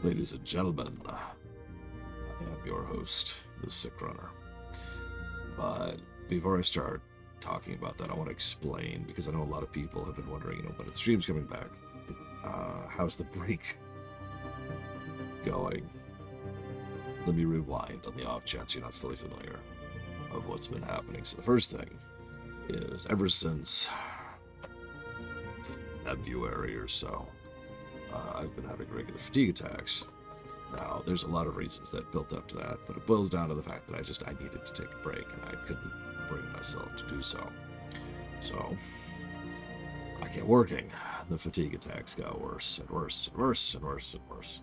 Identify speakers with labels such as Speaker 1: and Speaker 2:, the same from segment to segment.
Speaker 1: Ladies and gentlemen, I am your host, the Sick Runner. But before I start talking about that, I want to explain, because I know a lot of people have been wondering, when the stream's coming back, how's the break going? Let me rewind on the off chance you're not fully familiar of what's been happening. So the first thing is, ever since February or so, I've been having regular fatigue attacks. Now, there's a lot of reasons that built up to that, but it boils down to the fact that I needed to take a break, and I couldn't bring myself to do so. So, I kept working. The fatigue attacks got worse and worse and worse and worse and worse,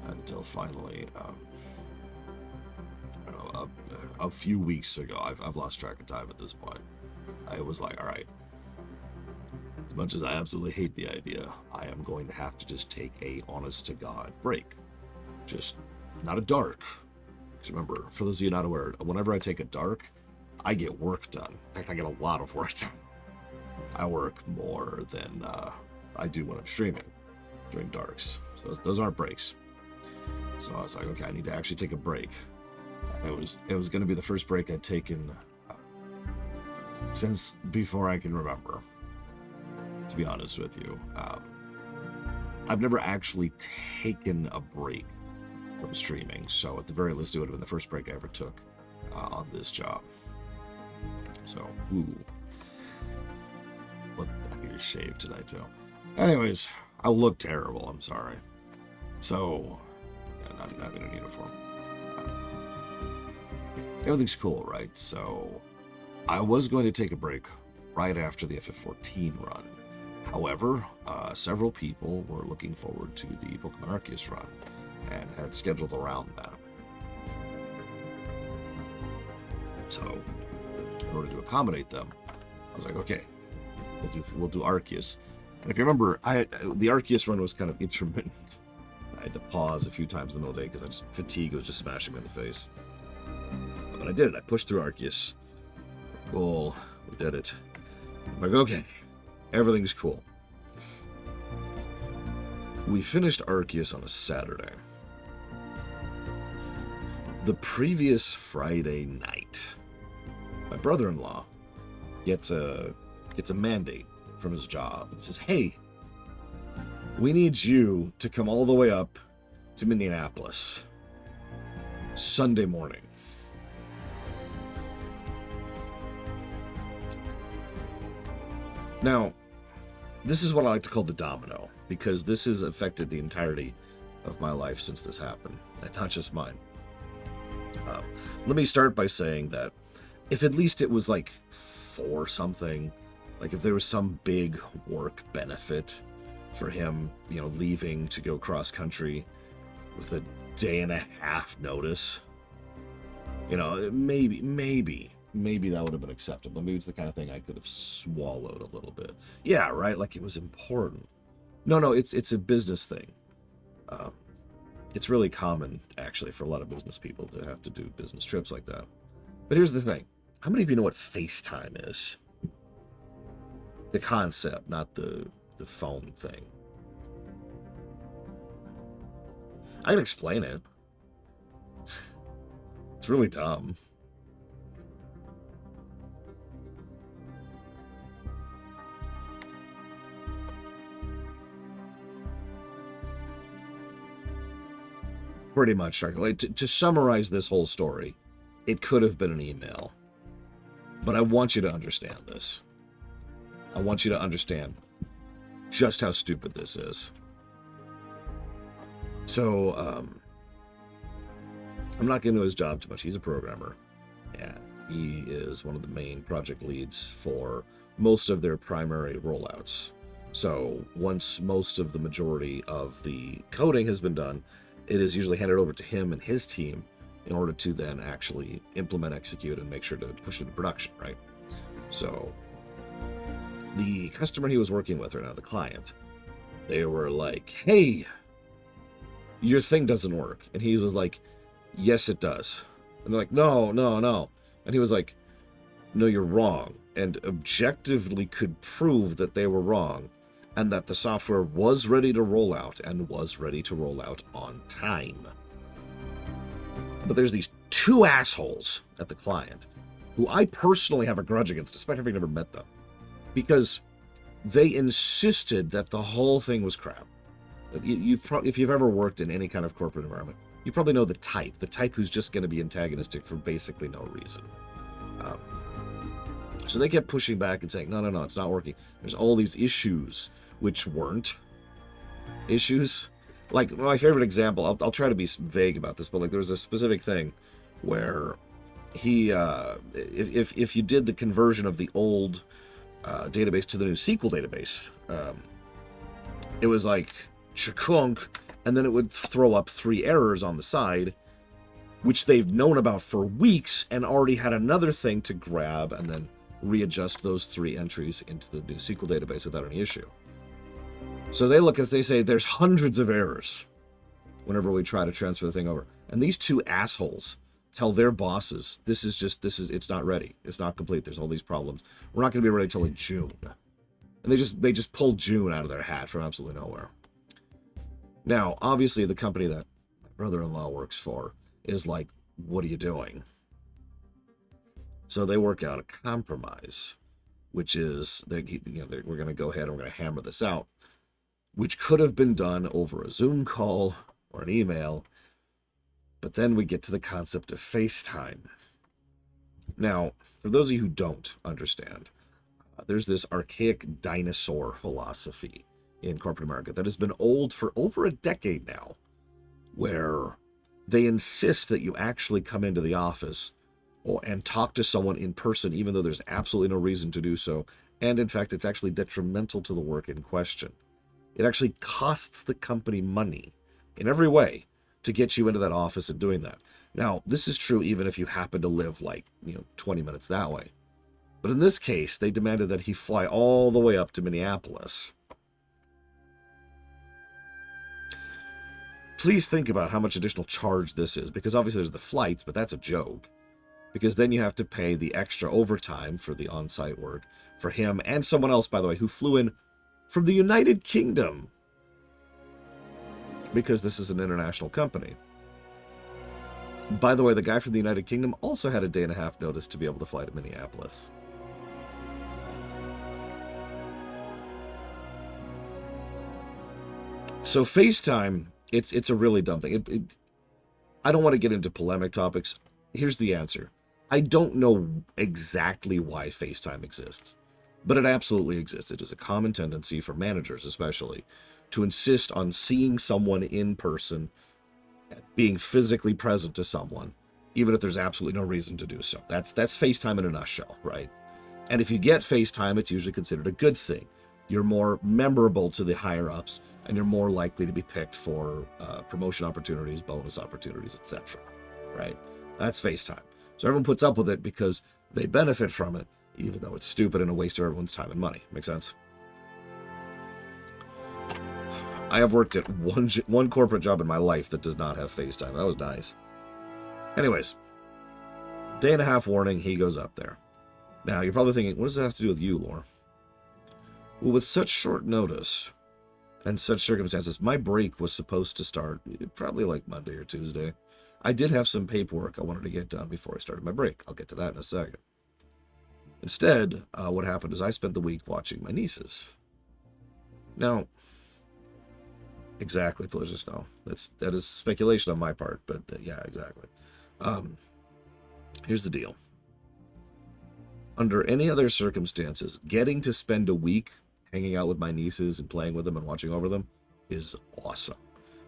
Speaker 1: until finally, I don't know, a few weeks ago, I've lost track of time at this point. I was like, all right, as much as I absolutely hate the idea, I am going to have to just take a honest-to-God break. Just not a dark. Because remember, for those of you not aware, whenever I take a dark, I get work done. In fact, I get a lot of work done. I work more than I do when I'm streaming during darks. So those aren't breaks. So I was like, okay, I need to actually take a break. And it was going to be the first break I'd taken since before I can remember, to be honest with you. I've never actually taken a break from streaming, so at the very least it would have been the first break I ever took on this job. So, what, I need to shave tonight too. Anyways, I look terrible, I'm sorry. So, not in a uniform. Everything's cool, right? So, I was going to take a break right after the FF14 run. However, several people were looking forward to the Pokemon Arceus run and had scheduled around that. So, in order to accommodate them, I was like, okay, we'll do Arceus. And if you remember, the Arceus run was kind of intermittent. I had to pause a few times in the middle of the day because fatigue was just smashing me in the face. But I did it. I pushed through Arceus. Cool, we did it. I'm like, okay, everything's cool. We finished Arceus on a Saturday. The previous Friday night, my brother-in-law gets a mandate from his job. It says, hey, we need you to come all the way up to Minneapolis Sunday morning. Now, this is what I like to call the domino, because this has affected the entirety of my life since this happened, and not just mine. Let me start by saying that if at least it was like for something, like if there was some big work benefit for him, leaving to go cross country with a day and a half notice, maybe that would have been acceptable. Maybe it's the kind of thing I could have swallowed a little bit. Yeah, right? Like it was important. No, it's a business thing. It's really common, actually, for a lot of business people to have to do business trips like that. But here's the thing. How many of you know what FaceTime is? The concept, not the phone thing. I can explain it. It's really dumb. Pretty much, like, to summarize this whole story, it could have been an email. But I want you to understand this. I want you to understand just how stupid this is. So, I'm not getting into his job too much. He's a programmer. And he is one of the main project leads for most of their primary rollouts. So, once most of the majority of the coding has been done, it is usually handed over to him and his team in order to then actually implement, execute, and make sure to push it into production, right? So, the customer he was working with right now, the client, they were like, hey, your thing doesn't work. And he was like, yes, it does. And they're like, no. And he was like, no, you're wrong. And objectively could prove that they were wrong. and that the software was ready to roll out and was ready to roll out on time. But there's these two assholes at the client who I personally have a grudge against, despite having never met them, because they insisted that the whole thing was crap. If you've ever worked in any kind of corporate environment, you probably know the type who's just going to be antagonistic for basically no reason. So they kept pushing back and saying, no, it's not working. There's all these issues, which weren't issues. Like, my favorite example, I'll try to be vague about this, but like there was a specific thing where he, if you did the conversion of the old database to the new SQL database, it was like chakunk, and then it would throw up 3 errors on the side, which they've known about for weeks and already had another thing to grab and then readjust those 3 entries into the new SQL database without any issue. So they say there's hundreds of errors whenever we try to transfer the thing over. And these two assholes tell their bosses, it's not ready. It's not complete. There's all these problems. We're not going to be ready till like June. And they just pulled June out of their hat from absolutely nowhere. Now, obviously, the company that my brother-in-law works for is like, what are you doing? So they work out a compromise, which is we're going to go ahead and we're going to hammer this out, which could have been done over a Zoom call or an email. But then we get to the concept of FaceTime. Now, for those of you who don't understand, there's this archaic dinosaur philosophy in corporate America that has been old for over a decade now, where they insist that you actually come into the office and talk to someone in person, even though there's absolutely no reason to do so. And in fact, it's actually detrimental to the work in question. It actually costs the company money in every way to get you into that office and doing that. Now, this is true even if you happen to live 20 minutes that way. But in this case, they demanded that he fly all the way up to Minneapolis. Please think about how much additional charge this is, because obviously there's the flights, but that's a joke. Because then you have to pay the extra overtime for the on-site work for him and someone else, by the way, who flew in from the United Kingdom, because this is an international company. By the way, the guy from the United Kingdom also had a 1.5 day notice to be able to fly to Minneapolis. So FaceTime, it's a really dumb thing. I don't want to get into polemic topics. Here's the answer. I don't know exactly why FaceTime exists, but it absolutely exists. It is a common tendency for managers, especially, to insist on seeing someone in person, being physically present to someone, even if there's absolutely no reason to do so. That's FaceTime in a nutshell, right? And if you get FaceTime, it's usually considered a good thing. You're more memorable to the higher-ups, and you're more likely to be picked for promotion opportunities, bonus opportunities, etc., right? That's FaceTime. So everyone puts up with it because they benefit from it, even though it's stupid and a waste of everyone's time and money. Make sense? I have worked at one corporate job in my life that does not have FaceTime. That was nice. Anyways, 1.5 day warning, he goes up there. Now, you're probably thinking, what does that have to do with you, Lore? Well, with such short notice and such circumstances, my break was supposed to start probably like Monday or Tuesday. I did have some paperwork I wanted to get done before I started my break. I'll get to that in a second. Instead, what happened is I spent the week watching my nieces. Now, exactly, Pelagius, no. That is speculation on my part, but yeah, exactly. Here's the deal. Under any other circumstances, getting to spend a week hanging out with my nieces and playing with them and watching over them is awesome.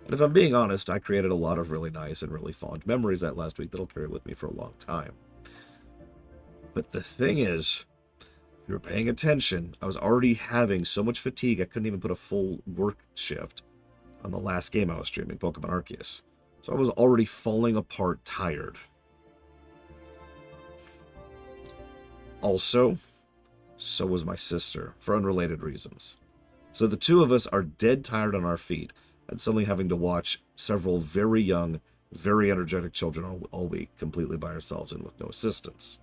Speaker 1: And if I'm being honest, I created a lot of really nice and really fond memories that last week that'll carry with me for a long time. But the thing is, if you were paying attention, I was already having so much fatigue I couldn't even put a full work shift on the last game I was streaming, Pokemon Arceus. So I was already falling apart tired. Also, so was my sister, for unrelated reasons. So the two of us are dead tired on our feet, and suddenly having to watch several very young, very energetic children all week, completely by ourselves and with no assistance.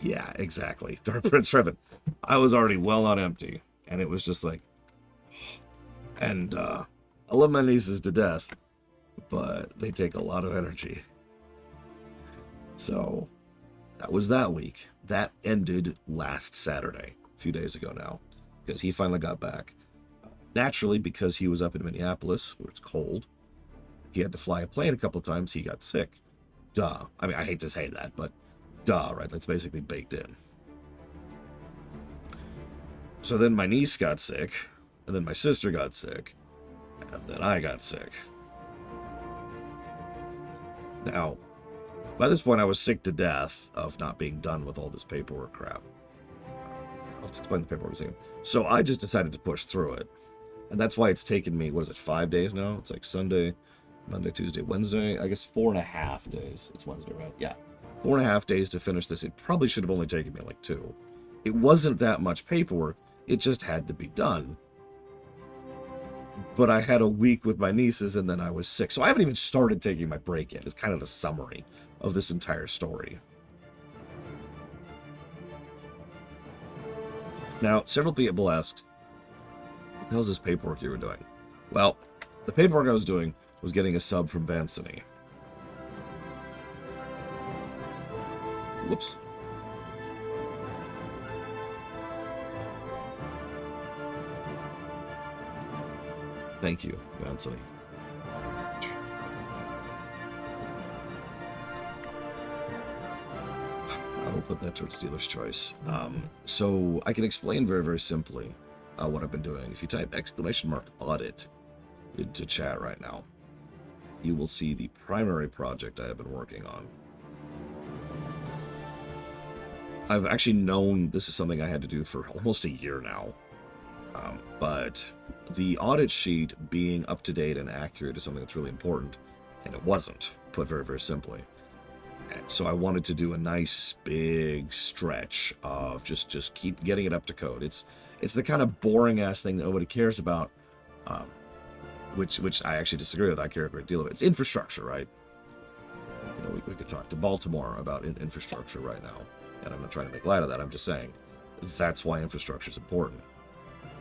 Speaker 1: Yeah, exactly. Dark Prince Revan. I was already well on empty, and it was just like, and I love my nieces to death, but they take a lot of energy. So that was that week. That ended last Saturday, a few days ago now, because he finally got back. Naturally, because he was up in Minneapolis, where it's cold, he had to fly a plane a couple of times. He got sick. Duh. I mean, I hate to say that, but duh, right? That's basically baked in. So then my niece got sick, and then my sister got sick, and then I got sick. Now, by this point, I was sick to death of not being done with all this paperwork crap. I'll explain the paperwork scene. So I just decided to push through it. And that's why it's taken me, what is it, 5 days now? It's like Sunday, Monday, Tuesday, Wednesday. I guess 4.5 days. It's Wednesday, right? Yeah. 4.5 days to finish this. It probably should have only taken me like 2. It wasn't that much paperwork. It just had to be done. But I had a week with my nieces and then I was sick. So I haven't even started taking my break yet. It's kind of the summary of this entire story. Now, several people asked, what the hell is this paperwork you were doing? Well, the paperwork I was doing was getting a sub from Vancini. Whoops. Thank you, Vancini. I will put that towards dealer's choice. So I can explain very, very simply what I've been doing. If you type !audit into chat right now, you will see the primary project I have been working on. I've actually known this is something I had to do for almost a year now. But the audit sheet being up to date and accurate is something that's really important, and it wasn't, put very, very simply. And so I wanted to do a nice big stretch of just keep getting it up to code. It's the kind of boring ass thing that nobody cares about, which I actually disagree with. I care a great deal of it. It's infrastructure, right? You know, we could talk to Baltimore about infrastructure right now, and I'm not trying to make light of that. I'm just saying that's why infrastructure is important.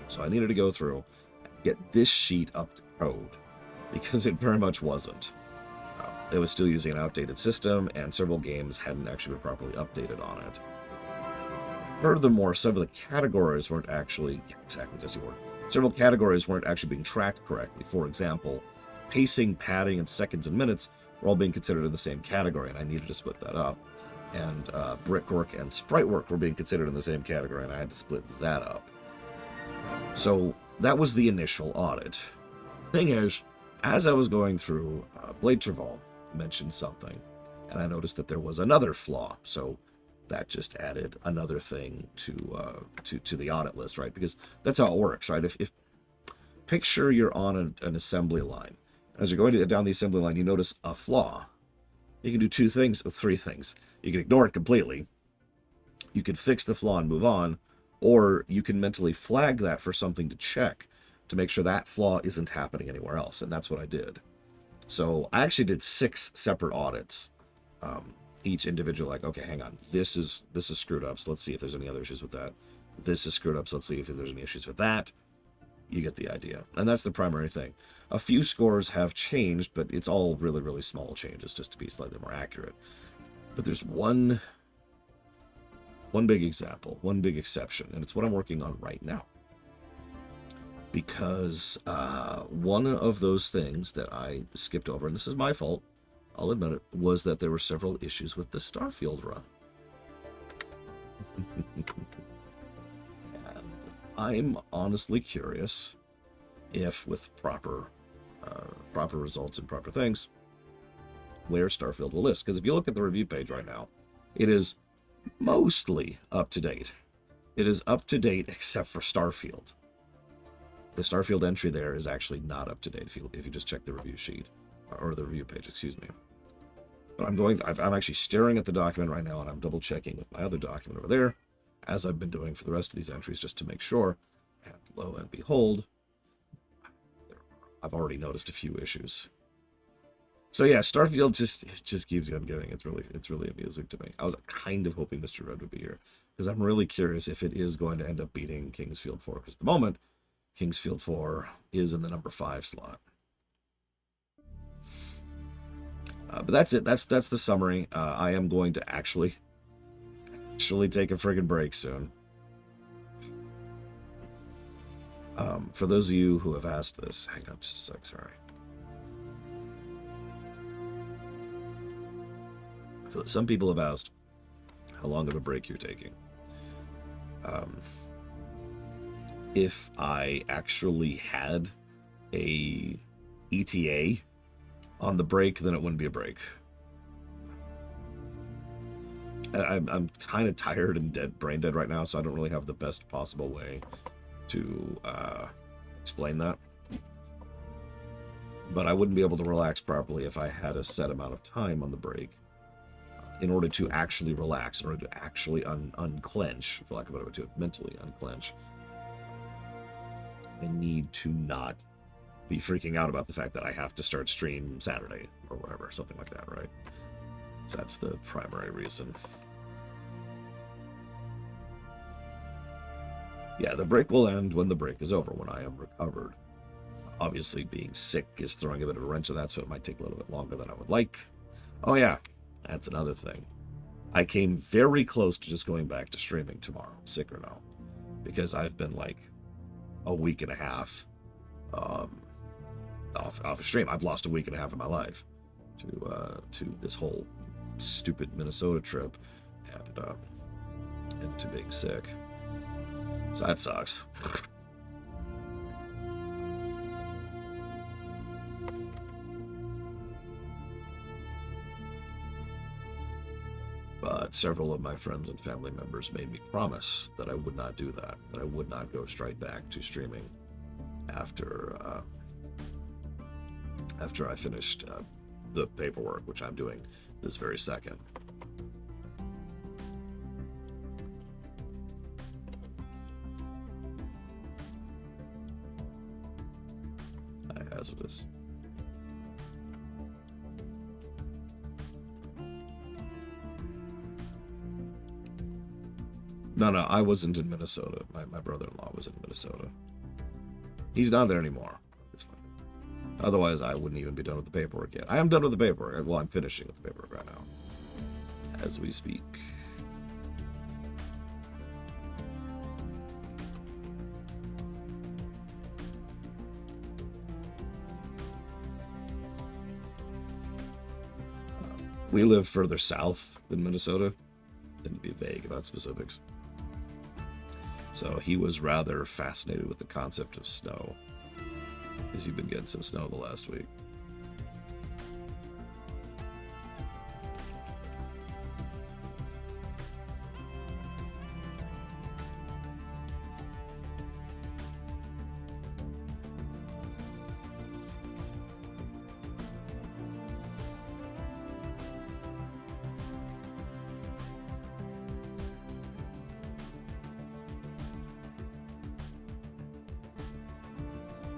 Speaker 1: So I needed to go through and get this sheet up to code because it very much wasn't. It was still using an outdated system, and several games hadn't actually been properly updated on it. Furthermore, several of the categories weren't actually... Yeah, exactly, Jesse Ward. Several categories weren't actually being tracked correctly. For example, pacing, padding, and seconds and minutes were all being considered in the same category, and I needed to split that up. And brickwork and sprite work were being considered in the same category, and I had to split that up. So that was the initial audit. Thing is, as I was going through, Blade Traval mentioned something, and I noticed that there was another flaw. So that just added another thing to the audit list, right? Because that's how it works, right? If picture you're on an assembly line, as you're going down the assembly line, you notice a flaw. You can do 2 things, or 3 things. You can ignore it completely. You can fix the flaw and move on, or you can mentally flag that for something to check to make sure that flaw isn't happening anywhere else, and that's what I did. So I actually did 6 separate audits, each individual, like, okay, hang on, this is screwed up, so let's see if there's any other issues with that. This is screwed up, so let's see if there's any issues with that. You get the idea, and that's the primary thing. A few scores have changed, but it's all really, really small changes, just to be slightly more accurate. But there's one big example, one big exception, and it's what I'm working on right now. Because one of those things that I skipped over, and this is my fault, I'll admit it, was that there were several issues with the Starfield run. And I'm honestly curious if, with proper results and proper things, where Starfield will list. Because if you look at the review page right now, it is mostly up to date. It is up to date except for Starfield. The Starfield entry there is actually not up to date if you just check the review sheet, or the review page, excuse me. But I'm actually staring at the document right now, and I'm double checking with my other document over there, as I've been doing for the rest of these entries, just to make sure. And lo and behold, I've already noticed a few issues. So yeah, Starfield just keeps on giving. It's really amusing to me. I was kind of hoping Mr. Red would be here, because I'm really curious if it is going to end up beating King's Field 4, because at the moment, King's Field 4 is in the number 5 slot. But that's it. That's the summary. I am going to actually take a friggin' break soon. For those of you who have asked this, hang on just a sec, sorry. Some people have asked how long of a break you're taking. If I actually had a ETA on the break, then it wouldn't be a break. I'm kind of tired and brain dead right now, so I don't really have the best possible way to explain that. But I wouldn't be able to relax properly if I had a set amount of time on the break in order to actually relax, in order to actually unclench, for lack of a better way to mentally unclench. I need to not be freaking out about the fact that I have to start stream Saturday or whatever, something like that, right? So that's the primary reason. Yeah, the break will end when the break is over, when I am recovered. Obviously, being sick is throwing a bit of a wrench in that, so it might take a little bit longer than I would like. Oh yeah, that's another thing. I came very close to just going back to streaming tomorrow, sick or no, because I've been like a week and a half off a stream. I've lost a week and a half of my life to this whole stupid Minnesota trip and to being sick. So that sucks. But several of my friends and family members made me promise that I would not do that I would not go straight back to streaming after I finished the paperwork, which I'm doing this very second. Hazardous. No, I wasn't in Minnesota. My brother-in-law was in Minnesota. He's not there anymore, obviously. Otherwise, I wouldn't even be done with the paperwork yet. I am done with the paperwork. Well, I'm finishing with the paperwork right now, as we speak. We live further south than Minnesota. Didn't be vague about specifics. So he was rather fascinated with the concept of snow, because you've been getting some snow the last week.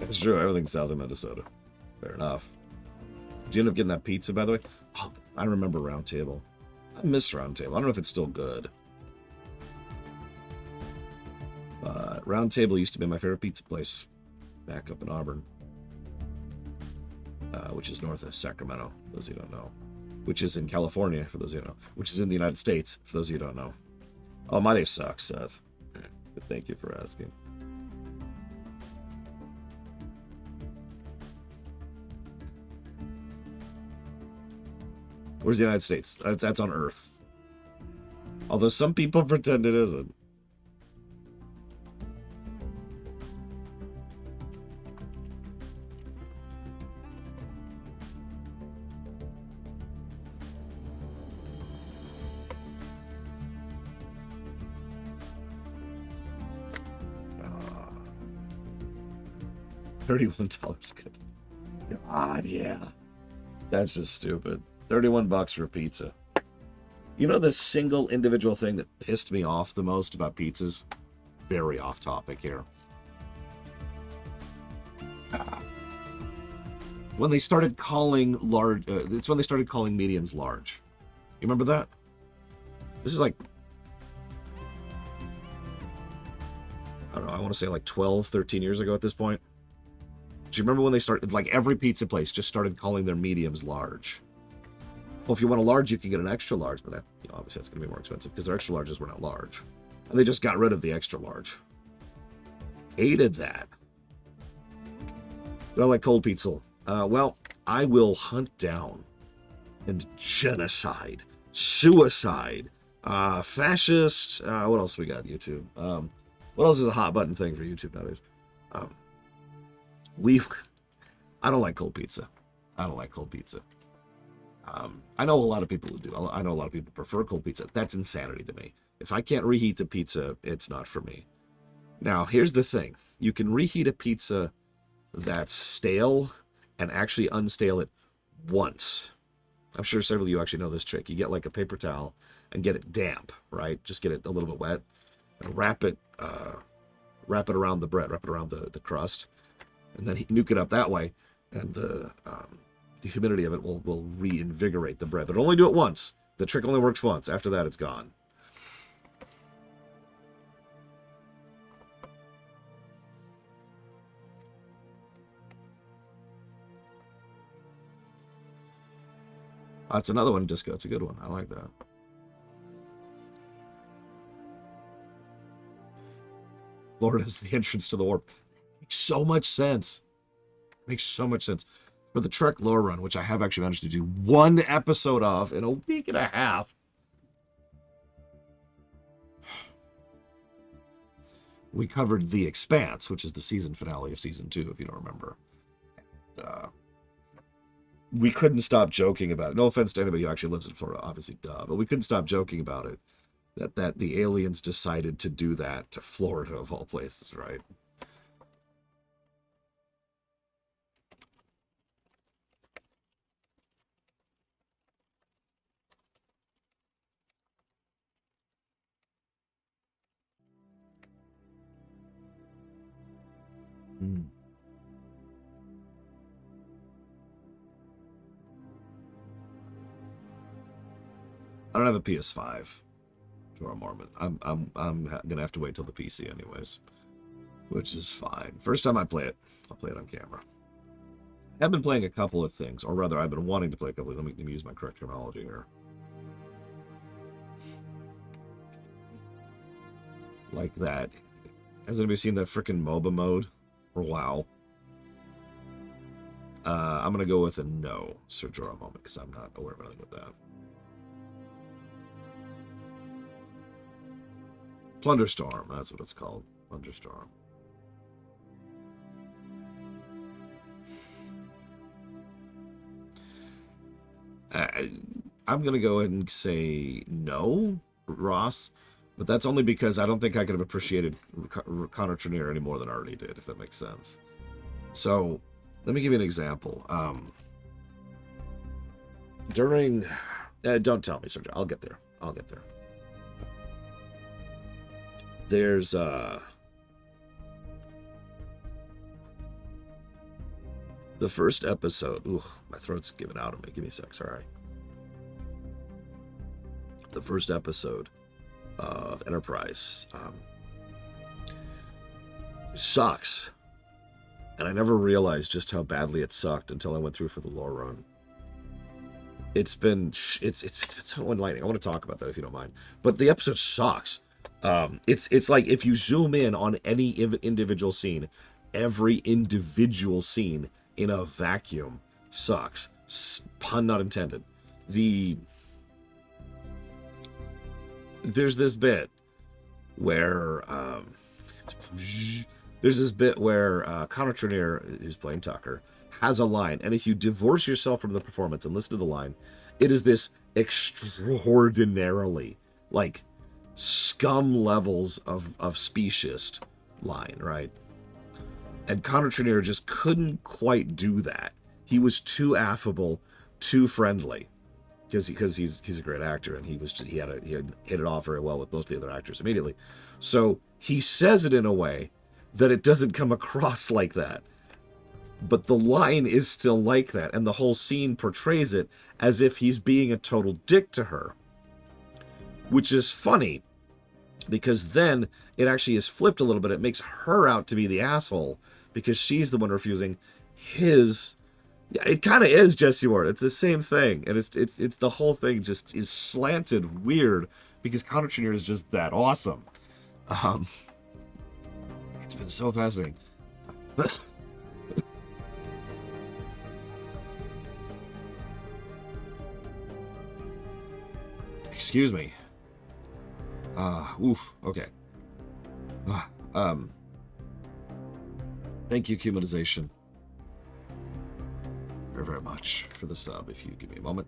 Speaker 1: It's true, everything's south of Minnesota. Fair enough. Did you end up getting that pizza, by the way? Oh, I remember Round Table. I miss Round Table. I don't know if it's still good. But Round Table used to be my favorite pizza place back up in Auburn, which is north of Sacramento, for those of you who don't know. Which is in California, for those of you who don't know. Which is in the United States, for those of you who don't know. Oh, my day sucks, Seth. But thank you for asking. Where's the United States? That's on Earth. Although some people pretend it isn't. $31 good. God, yeah. That's just stupid. $31 for pizza. You know the single individual thing that pissed me off the most about pizzas? Very off topic here. When they started calling large, it's when they started calling mediums large. You remember that? This is like want to say like 12, 13 years ago at this point. Do you remember when they started, like every pizza place just started calling their mediums large? Well, if you want a large, you can get an extra large, but that, you know, obviously that's going to be more expensive because their extra larges were not large. And they just got rid of the extra large. Hated that. But I like cold pizza. Well, I will hunt down and genocide, suicide, fascist. What else we got? YouTube. What else is a hot button thing for YouTube nowadays? I don't like cold pizza. I don't like cold pizza. I know a lot of people who do. I know a lot of people prefer cold pizza. That's insanity to me. If I can't reheat the pizza, it's not for me. Now, here's the thing. You can reheat a pizza that's stale and actually unstale it once. I'm sure several of you actually know this trick. You get like a paper towel and get it damp, right? Just get it a little bit wet and wrap it around the bread, wrap it around the crust, and then nuke it up that way. And the humidity of it will reinvigorate the bread. But only do it once. The trick only works once. After that, it's gone. That's another one, Disco. It's a good one. I like that. Florida's the entrance to the warp. Makes so much sense. Makes so much sense. For the Trek lore run, which I have actually managed to do one episode of in a week and a half, we covered The Expanse, which is the season finale of season 2, if you don't remember. We couldn't stop joking about it. No offense to anybody who actually lives in Florida, obviously, duh. But we couldn't stop joking about it. That the aliens decided to do that to Florida, of all places, right? I don't have a PS5. Jorah Mormont. I'm gonna have to wait till the PC anyways, which is fine. First time I play it, I'll play it on camera. I've been playing a couple of things, or rather, I've been wanting to play a couple of. Let me use my correct terminology here. Like that. Has anybody seen that frickin' MOBA mode? Or WoW? I'm gonna go with a no, Sir Jorah Mormont, because I'm not aware of anything with that. Plunderstorm, that's what it's called. Plunderstorm. I'm going to go ahead and say no, Ross, but that's only because I don't think I could have appreciated Connor Trenier any more than I already did, if that makes sense. So, let me give you an example. During... don't tell me, Sergio. I'll get there. I'll get there. There's the first episode. Ooh, my throat's giving out on me. Give me a sec. Sorry. The first episode of Enterprise sucks, and I never realized just how badly it sucked until I went through for the lore run. It's been so enlightening. I want to talk about that if you don't mind. But the episode sucks. It's like if you zoom in on any individual scene, every individual scene in a vacuum sucks. Pun not intended. There's this bit where Connor Trenier, who's playing Tucker, has a line, and if you divorce yourself from the performance and listen to the line, it is this extraordinarily like scum levels of speciest line, right? And Connor Trenier just couldn't quite do that. He was too affable, too friendly, because he's a great actor, and he had hit it off very well with most of the other actors immediately. So he says it in a way that it doesn't come across like that, but the line is still like that, and the whole scene portrays it as if he's being a total dick to her, which is funny because then it actually is flipped a little bit. It makes her out to be the asshole because she's the one refusing his. Yeah, it kind of is Jesse Ward. It's the same thing, and it's the whole thing just is slanted weird because Connor Trinneer is just that awesome. It's been so fascinating. Excuse me. Okay. Thank you, Cumanization. Very, very much for the sub, if you give me a moment.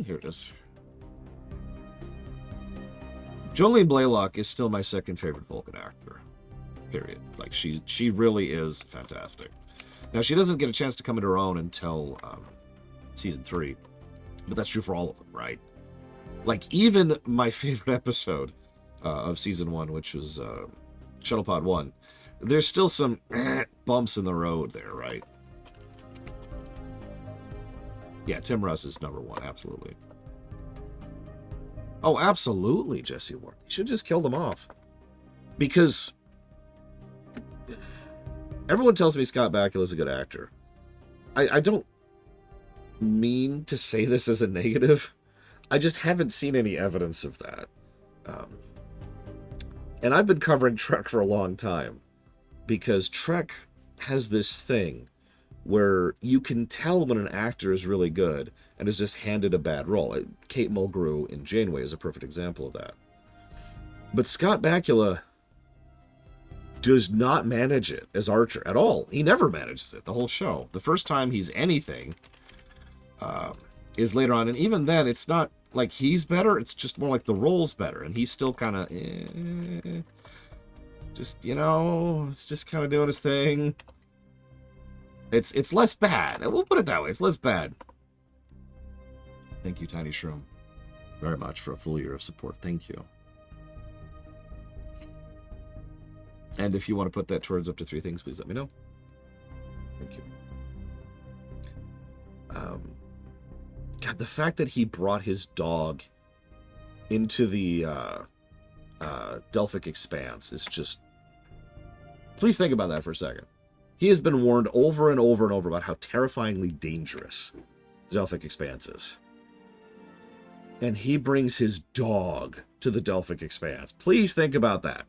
Speaker 1: Here it is. Jolene Blaylock is still my second favorite Vulcan actor. Period. Like, she really is fantastic. Now, she doesn't get a chance to come into her own until season 3. But that's true for all of them, right? Like, even my favorite episode of season 1, which was Shuttlepod 1, there's still some bumps in the road there, right? Yeah, Tim Russ is number 1, absolutely. Oh, absolutely, Jesse Ward. You should just kill them off. Because everyone tells me Scott Bakula is a good actor. I don't mean to say this as a negative. I just haven't seen any evidence of that. And I've been covering Trek for a long time because Trek has this thing where you can tell when an actor is really good and is just handed a bad role. Kate Mulgrew in Janeway is a perfect example of that. But Scott Bakula does not manage it as Archer at all. He never manages it the whole show. The first time he's anything is later on, and even then it's not like he's better, it's just more like the role's better, and he's still kind of just, it's just kind of doing his thing. It's less bad. We'll put it that way. It's less bad. Thank you, Tiny Shroom, very much for a full year of support. Thank you. And if you want to put that towards up to 3 things, please let me know. Thank you. God, the fact that he brought his dog into the Delphic Expanse is just... Please think about that for a second. He has been warned over and over and over about how terrifyingly dangerous the Delphic Expanse is. And he brings his dog to the Delphic Expanse. Please think about that.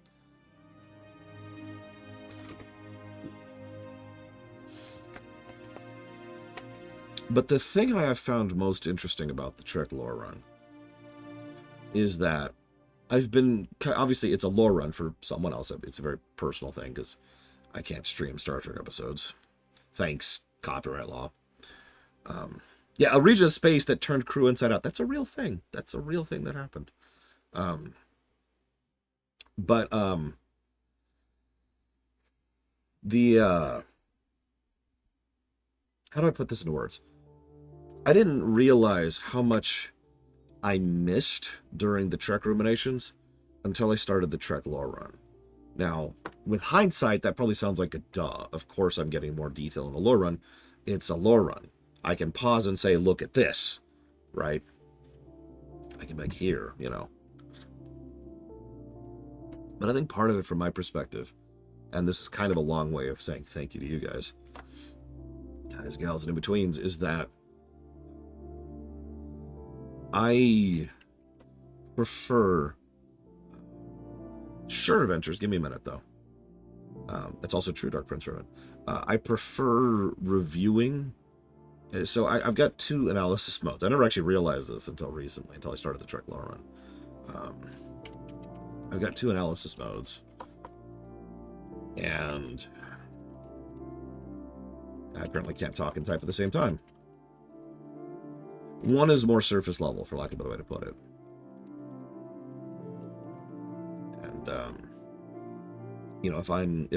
Speaker 1: But the thing I have found most interesting about the Trek lore run is that I've been... Obviously, it's a lore run for someone else. It's a very personal thing because I can't stream Star Trek episodes. Thanks, copyright law. Yeah, a region of space that turned crew inside out. That's a real thing. That's a real thing that happened. How do I put this into words? I didn't realize how much I missed during the Trek ruminations until I started the Trek lore run. Now, with hindsight, that probably sounds like a duh. Of course, I'm getting more detail in the lore run. It's a lore run. I can pause and say, look at this, right? I can be like, here, But I think part of it, from my perspective, and this is kind of a long way of saying thank you to you guys, guys, gals, and in-betweens, is that I prefer... Sure, Adventures, give me a minute, though. That's also true, Dark Prince Riven. I prefer reviewing... So I've got 2 analysis modes. I never actually realized this until recently, until I started the Trek lore run. I've got 2 analysis modes. And I apparently can't talk and type at the same time. One is more surface level, for lack of a better way to put it. And, if I'm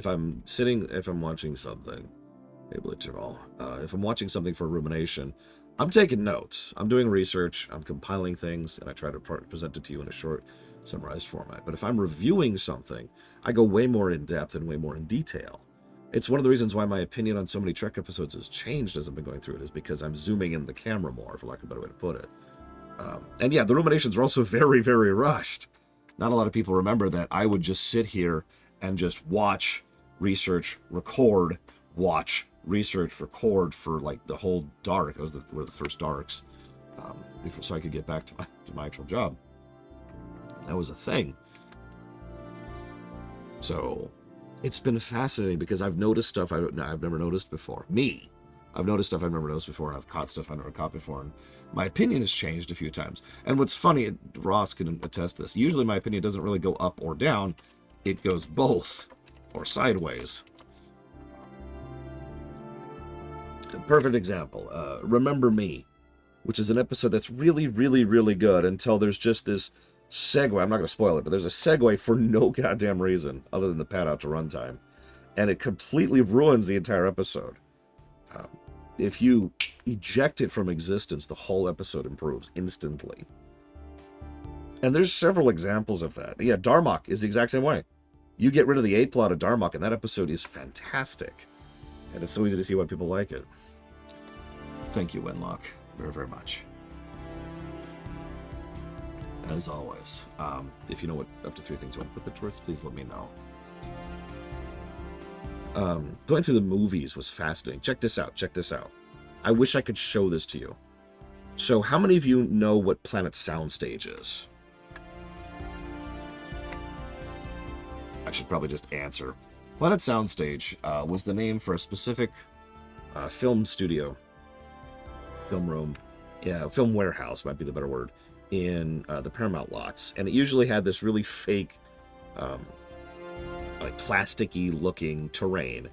Speaker 1: watching something, if I'm watching something for rumination, I'm taking notes. I'm doing research. I'm compiling things, and I try to present it to you in a short, summarized format. But if I'm reviewing something, I go way more in depth and way more in detail. It's one of the reasons why my opinion on so many Trek episodes has changed as I've been going through it, is because I'm zooming in the camera more, for lack of a better way to put it. And yeah, the ruminations are also very, very rushed. Not a lot of people remember that I would just sit here and just watch, research, record, watch, research, record for like the whole dark. Those were the first darks, so I could get back to my actual job. That was a thing. So it's been fascinating because I've noticed stuff I've never noticed before. I've noticed stuff I've never noticed before, and I've caught stuff I've never caught before, and my opinion has changed a few times. And what's funny, Ross can attest to this, usually my opinion doesn't really go up or down, it goes both, or sideways. A perfect example, Remember Me, which is an episode that's really, really, really good until there's just this segue. I'm not going to spoil it, but there's a segue for no goddamn reason other than the pad out to runtime. And it completely ruins the entire episode. If you eject it from existence, the whole episode improves instantly. And there's several examples of that. Yeah, Darmok is the exact same way. You get rid of the A-plot of Darmok, and that episode is fantastic. And it's so easy to see why people like it. Thank you, Wenlock, very, very much. As always, if you know what up to 3 things you want to put the towards, please let me know. Going through the movies was fascinating. Check this out. I wish I could show this to you. So how many of you know what Planet Soundstage is? I should probably just answer. Planet Soundstage was the name for a specific film studio, film room, film warehouse might be the better word, in the Paramount lots. And it usually had this really fake, like plasticky looking terrain.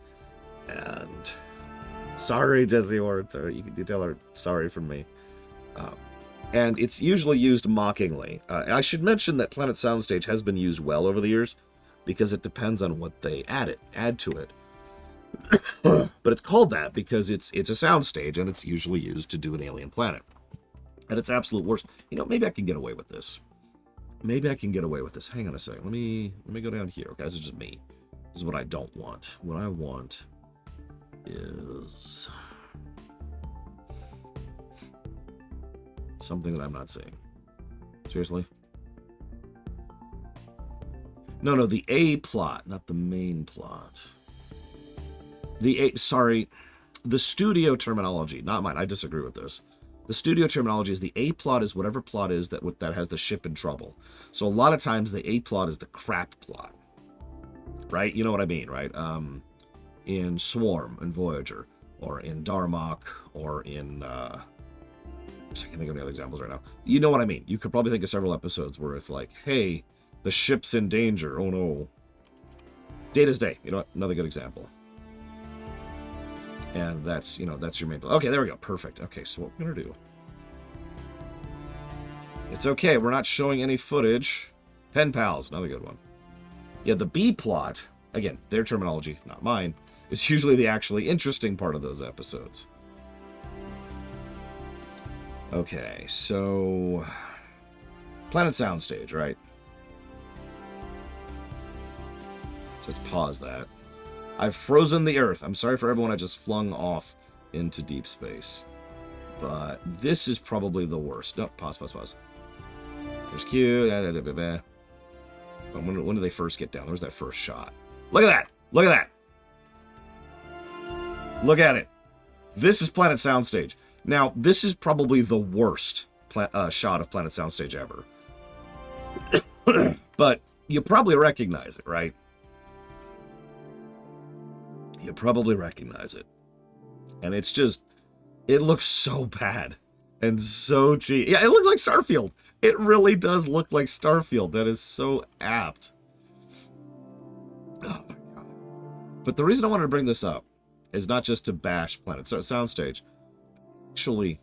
Speaker 1: And sorry, Jesse Ward, you can tell her sorry from me. And it's usually used mockingly. I should mention that Planet Soundstage has been used well over the years because it depends on what they add to it. But it's called that because it's a soundstage and it's usually used to do an alien planet. At its absolute worst, maybe I can get away with this. Hang on a second. Let me go down here. Okay, this is just me. This is what I don't want. What I want is something that I'm not seeing. Seriously? No, the A plot, not the main plot. The studio terminology, not mine. I disagree with this. The studio terminology is the A plot is whatever plot is that has the ship in trouble. So a lot of times the A plot is the crap plot, right? You know what I mean, right? In Swarm and Voyager, or in Darmok, or in I can't think of any other examples right now. You know what I mean? You could probably think of several episodes where it's like, hey, the ship's in danger. Oh no. Data's Day. You know what? Another good example. And that's your main plot. Okay, there we go. Perfect. Okay, so what we're gonna do? It's okay. We're not showing any footage. Pen Pals, another good one. Yeah, the B plot, again, their terminology, not mine, is usually the actually interesting part of those episodes. Okay, so Planet Soundstage, right? So let's pause that. I've frozen the Earth. I'm sorry for everyone I just flung off into deep space. But this is probably the worst. No, pause. There's Q. When do they first get down? There's that first shot. Look at that. Look at it. This is Planet Soundstage. Now, this is probably the worst shot of Planet Soundstage ever. But you probably recognize it, right? You probably recognize it. And it's just, it looks so bad and so cheap. Yeah, it looks like Starfield. It really does look like Starfield. That is so apt. Oh my god. But the reason I wanted to bring this up is not just to bash Planet Soundstage. Actually,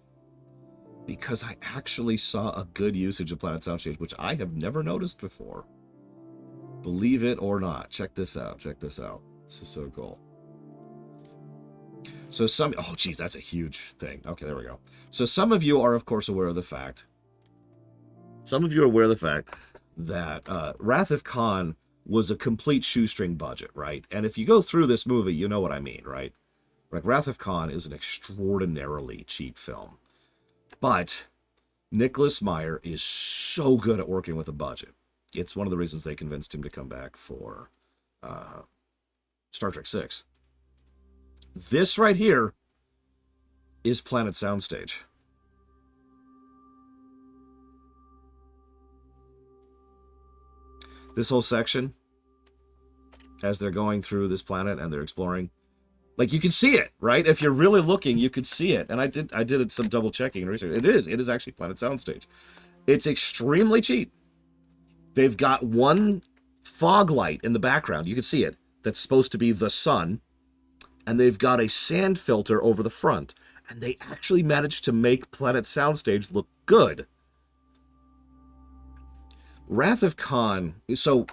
Speaker 1: because I actually saw a good usage of Planet Soundstage, which I have never noticed before. Believe it or not. Check this out. This is so cool. So oh geez, that's a huge thing. Okay, there we go. So some of you are, of course, aware of the fact that Wrath of Khan was a complete shoestring budget, right? And if you go through this movie, you know what I mean, right? Like, Wrath of Khan is an extraordinarily cheap film. But Nicholas Meyer is so good at working with a budget. It's one of the reasons they convinced him to come back for Star Trek 6. This right here is Planet Soundstage. This whole section, as they're going through this planet and they're exploring, like, you can see it, right? If you're really looking, you could see it. And I did some double checking and research. It is actually Planet Soundstage. It's extremely cheap. They've got one fog light in the background. You can see it. That's supposed to be the sun. And they've got a sand filter over the front. And they actually managed to make Planet Soundstage look good. Wrath of Khan. So,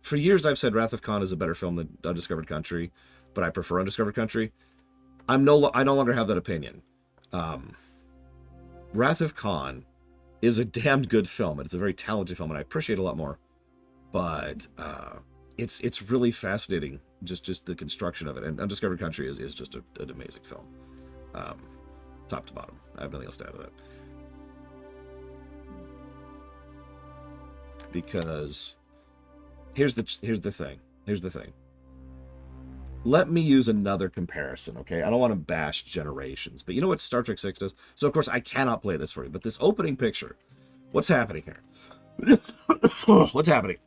Speaker 1: for years I've said Wrath of Khan is a better film than Undiscovered Country, but I prefer Undiscovered Country. I no longer have that opinion. Wrath of Khan is a damned good film, and it's a very talented film, and I appreciate it a lot more. But it's really fascinating, just the construction of it. And Undiscovered Country is just an amazing film, top to bottom. I have nothing else to add to that. Because here's the thing. Let me use another comparison, okay? I don't want to bash Generations, but you know what Star Trek 6 does? So, of course, I cannot play this for you, but this opening picture, what's happening here? What's happening?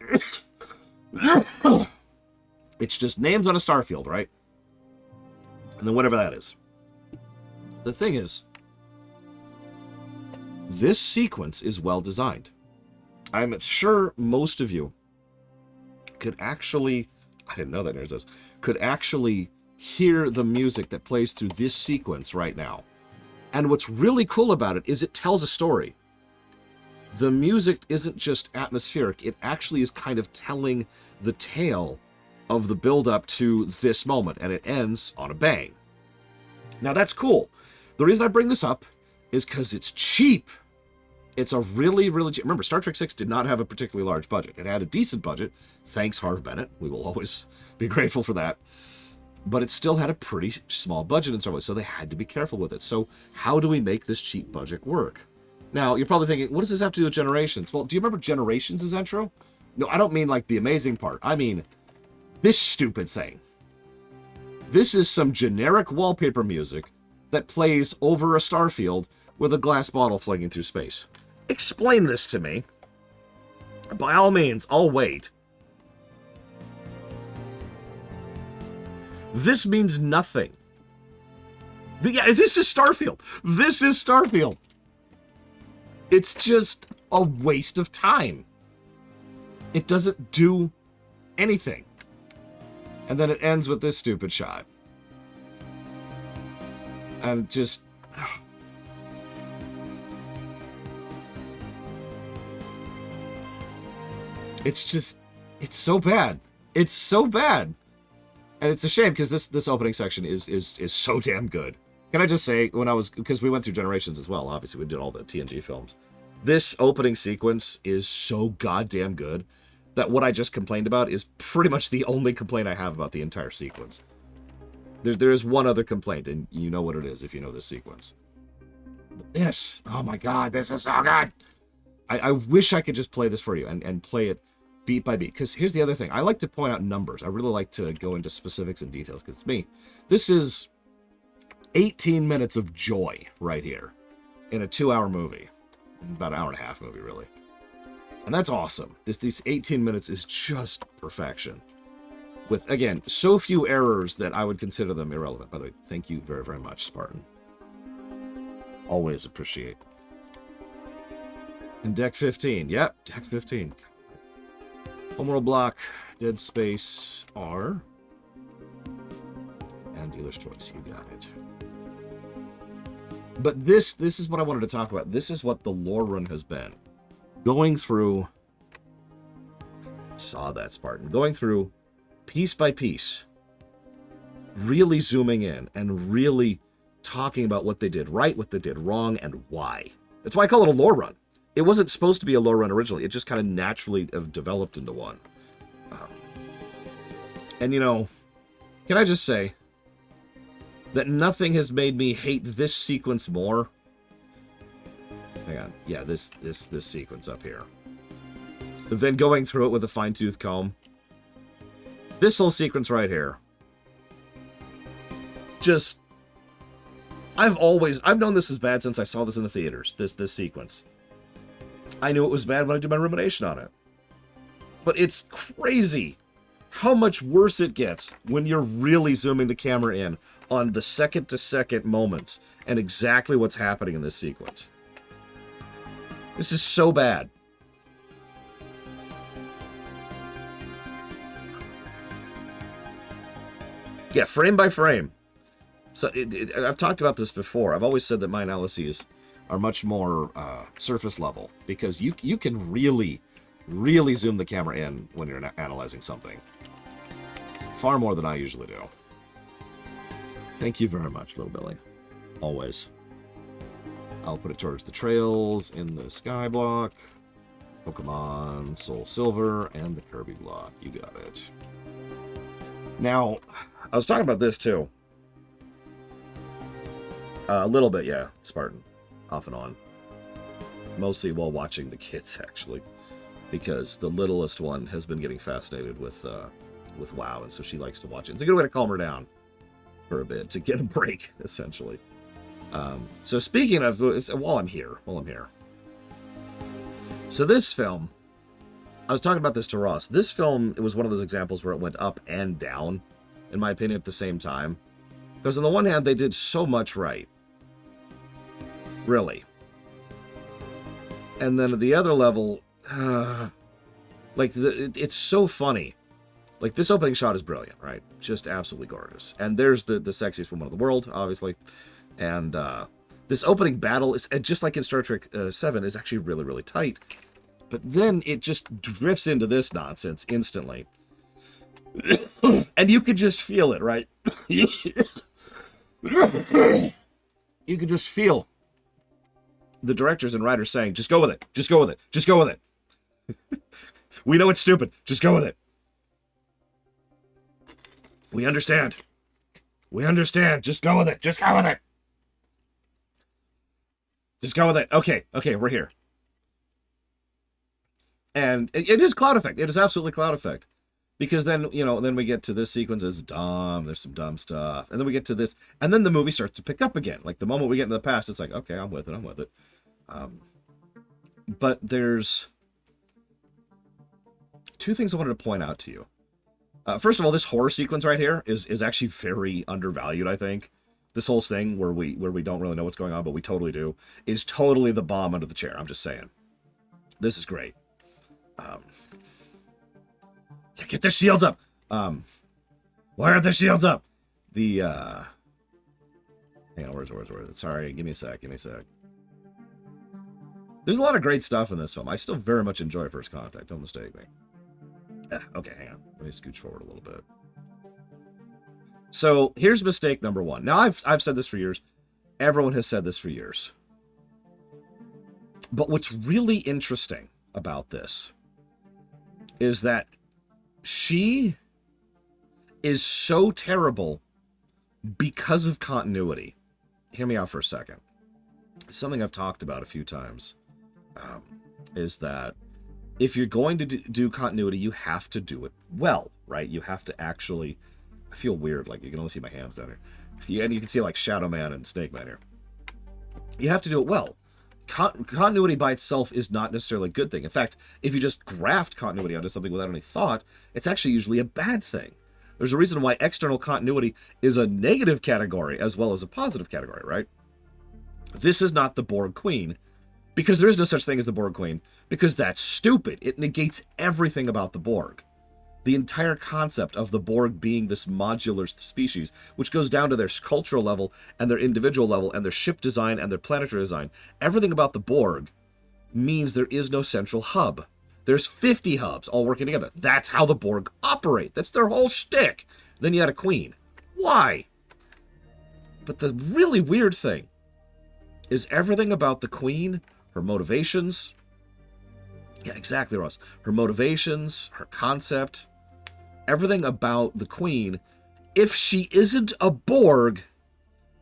Speaker 1: It's just names on a starfield, right? And then whatever that is. The thing is, this sequence is well designed. I'm sure most of you could actually, I didn't know that there's this, could actually hear the music that plays through this sequence right now. And what's really cool about it is it tells a story. The music isn't just atmospheric, it actually is kind of telling the tale of the build-up to this moment, and it ends on a bang. Now that's cool. The reason I bring this up is because it's cheap. It's a really, really cheap. Remember, Star Trek 6 did not have a particularly large budget. It had a decent budget. Thanks, Harve Bennett. We will always be grateful for that. But it still had a pretty small budget in some ways, so they had to be careful with it. So how do we make this cheap budget work? Now, you're probably thinking, what does this have to do with Generations? Well, do you remember Generations' intro? No, I don't mean like the amazing part. I mean this stupid thing. This is some generic wallpaper music that plays over a starfield with a glass bottle flinging through space. Explain this to me. By all means, I'll wait. This means nothing. Yeah, this is Starfield. This is Starfield. It's just a waste of time. It doesn't do anything. And then it ends with this stupid shot. And just... It's so bad. It's so bad. And it's a shame because this opening section is so damn good. Can I just say, because we went through Generations as well, obviously we did all the TNG films. This opening sequence is so goddamn good that what I just complained about is pretty much the only complaint I have about the entire sequence. There is one other complaint, and you know what it is if you know this sequence. This, oh my god, this is so good. I wish I could just play this for you and play it beat by beat. Because here's the other thing. I like to point out numbers. I really like to go into specifics and details because it's me. This is 18 minutes of joy right here in a 2-hour movie. About an hour and a half movie, really. And that's awesome. These 18 minutes is just perfection. With, again, so few errors that I would consider them irrelevant. By the way, thank you very, very much, Spartan. Always appreciate. And Deck 15. Yep, Deck 15. Homeworld block, Dead Space, R. And Dealer's Choice, you got it. But this is what I wanted to talk about. This is what the lore run has been. Going through... Saw that, Spartan. Going through piece by piece. Really zooming in and really talking about what they did right, what they did wrong, and why. That's why I call it a lore run. It wasn't supposed to be a lore run originally. It just kind of naturally developed into one. And, you know, can I just say that nothing has made me hate this sequence more hang on. Yeah, this sequence up here. Then going through it with a fine-tooth comb. This whole sequence right here. Just... I've known this is bad since I saw this in the theaters, this sequence. I knew it was bad when I did my rumination on it. But it's crazy how much worse it gets when you're really zooming the camera in on the second-to-second moments and exactly what's happening in this sequence. This is so bad. Yeah, frame by frame. So I've talked about this before. I've always said that my analyses are much more surface level because you can really zoom the camera in when you're analyzing something. Far more than I usually do. Thank you very much, Little Billy. Always. I'll put it towards the trails in the Sky block, Pokemon, Soul Silver, and the Kirby block. You got it. Now, I was talking about this too. A little bit, yeah, Spartan. Off and on. Mostly while watching the kids, actually. Because the littlest one has been getting fascinated with WoW, and so she likes to watch it. It's a good way to calm her down for a bit, to get a break, essentially. So speaking of, while I'm here. So this film, I was talking about this to Ross. This film, it was one of those examples where it went up and down, in my opinion, at the same time. Because on the one hand, they did so much right. Really. And then at the other level, it's so funny. Like, this opening shot is brilliant, right? Just absolutely gorgeous. And there's the sexiest woman in the world, obviously. And this opening battle is, just like in Star Trek 7, is actually really, really tight. But then it just drifts into this nonsense instantly. And you could just feel it, right? You could just feel the directors and writers saying, just go with it, just go with it, just go with it. We know it's stupid, just go with it. We understand, just go with it, just go with it. Just go with it. Okay, we're here. And it is cloud effect. It is absolutely cloud effect. Because then, then we get to this sequence is dumb. There's some dumb stuff. And then we get to this. And then the movie starts to pick up again. Like, the moment we get into the past, it's like, okay, I'm with it. But there's two things I wanted to point out to you. First of all, this horror sequence right here is actually very undervalued, I think. This whole thing where we don't really know what's going on, but we totally do, is totally the bomb under the chair. I'm just saying. This is great. Get the shields up. Why aren't the shields up? Hang on, where's it? Sorry, give me a sec. There's a lot of great stuff in this film. I still very much enjoy First Contact. Don't mistake me. Okay, hang on. Let me scooch forward a little bit. So here's mistake number one. Now I've said this for years. Everyone has said this for years. But what's really interesting about this is that she is so terrible because of continuity. Hear me out for a second. Something I've talked about a few times is that if you're going to do continuity, you have to do it well, right? You have to actually... I feel weird, like you can only see my hands down here. And you can see like Shadow Man and Snake Man here. You have to do it well. Continuity by itself is not necessarily a good thing. In fact, if you just graft continuity onto something without any thought, it's actually usually a bad thing. There's a reason why external continuity is a negative category as well as a positive category, right? This is not the Borg Queen, because there is no such thing as the Borg Queen, because that's stupid. It negates everything about the Borg. The entire concept of the Borg being this modular species, which goes down to their cultural level and their individual level and their ship design and their planetary design, everything about the Borg means there is no central hub. There's 50 hubs all working together. That's how the Borg operate. That's their whole shtick. Then you had a queen. Why? But the really weird thing is everything about the queen, her motivations... Yeah, exactly, Ross. Her motivations, her concept... Everything about the queen, if she isn't a Borg,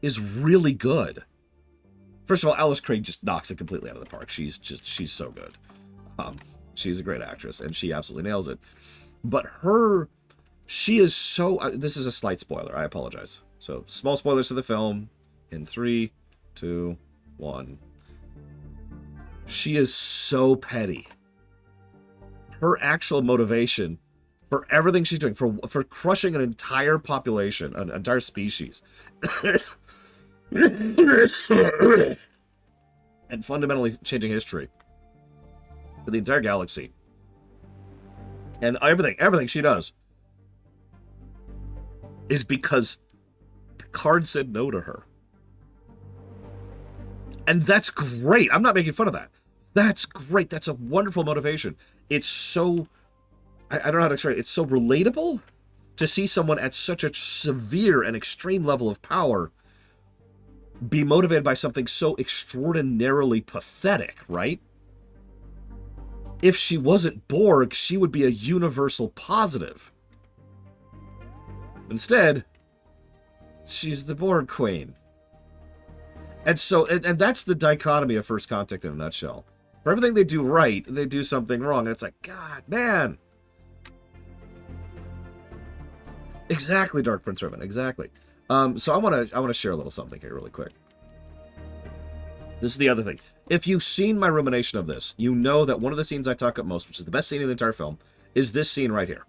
Speaker 1: is really good. First of all, Alice Krige just knocks it completely out of the park. She's so good. She's a great actress, and she absolutely nails it. But she is so... this is a slight spoiler. I apologize. So, small spoilers for the film. In 3, 2, 1. She is so petty. Her actual motivation for everything she's doing, for crushing an entire population, an entire species, and fundamentally changing history for the entire galaxy, and everything she does is because Picard said no to her. And that's great. I'm not making fun of that. That's great. That's a wonderful motivation. It's so... I don't know how to explain it. It's so relatable to see someone at such a severe and extreme level of power be motivated by something so extraordinarily pathetic, right? If she wasn't Borg, she would be a universal positive. Instead, she's the Borg Queen. And so, and that's the dichotomy of First Contact in a nutshell. For everything they do right, they do something wrong. And it's like, God, man. Exactly, Dark Prince Ribbon. Exactly. So I want to share a little something here really quick. This is the other thing. If you've seen my rumination of this, you know that one of the scenes I talk up most, which is the best scene in the entire film, is this scene right here.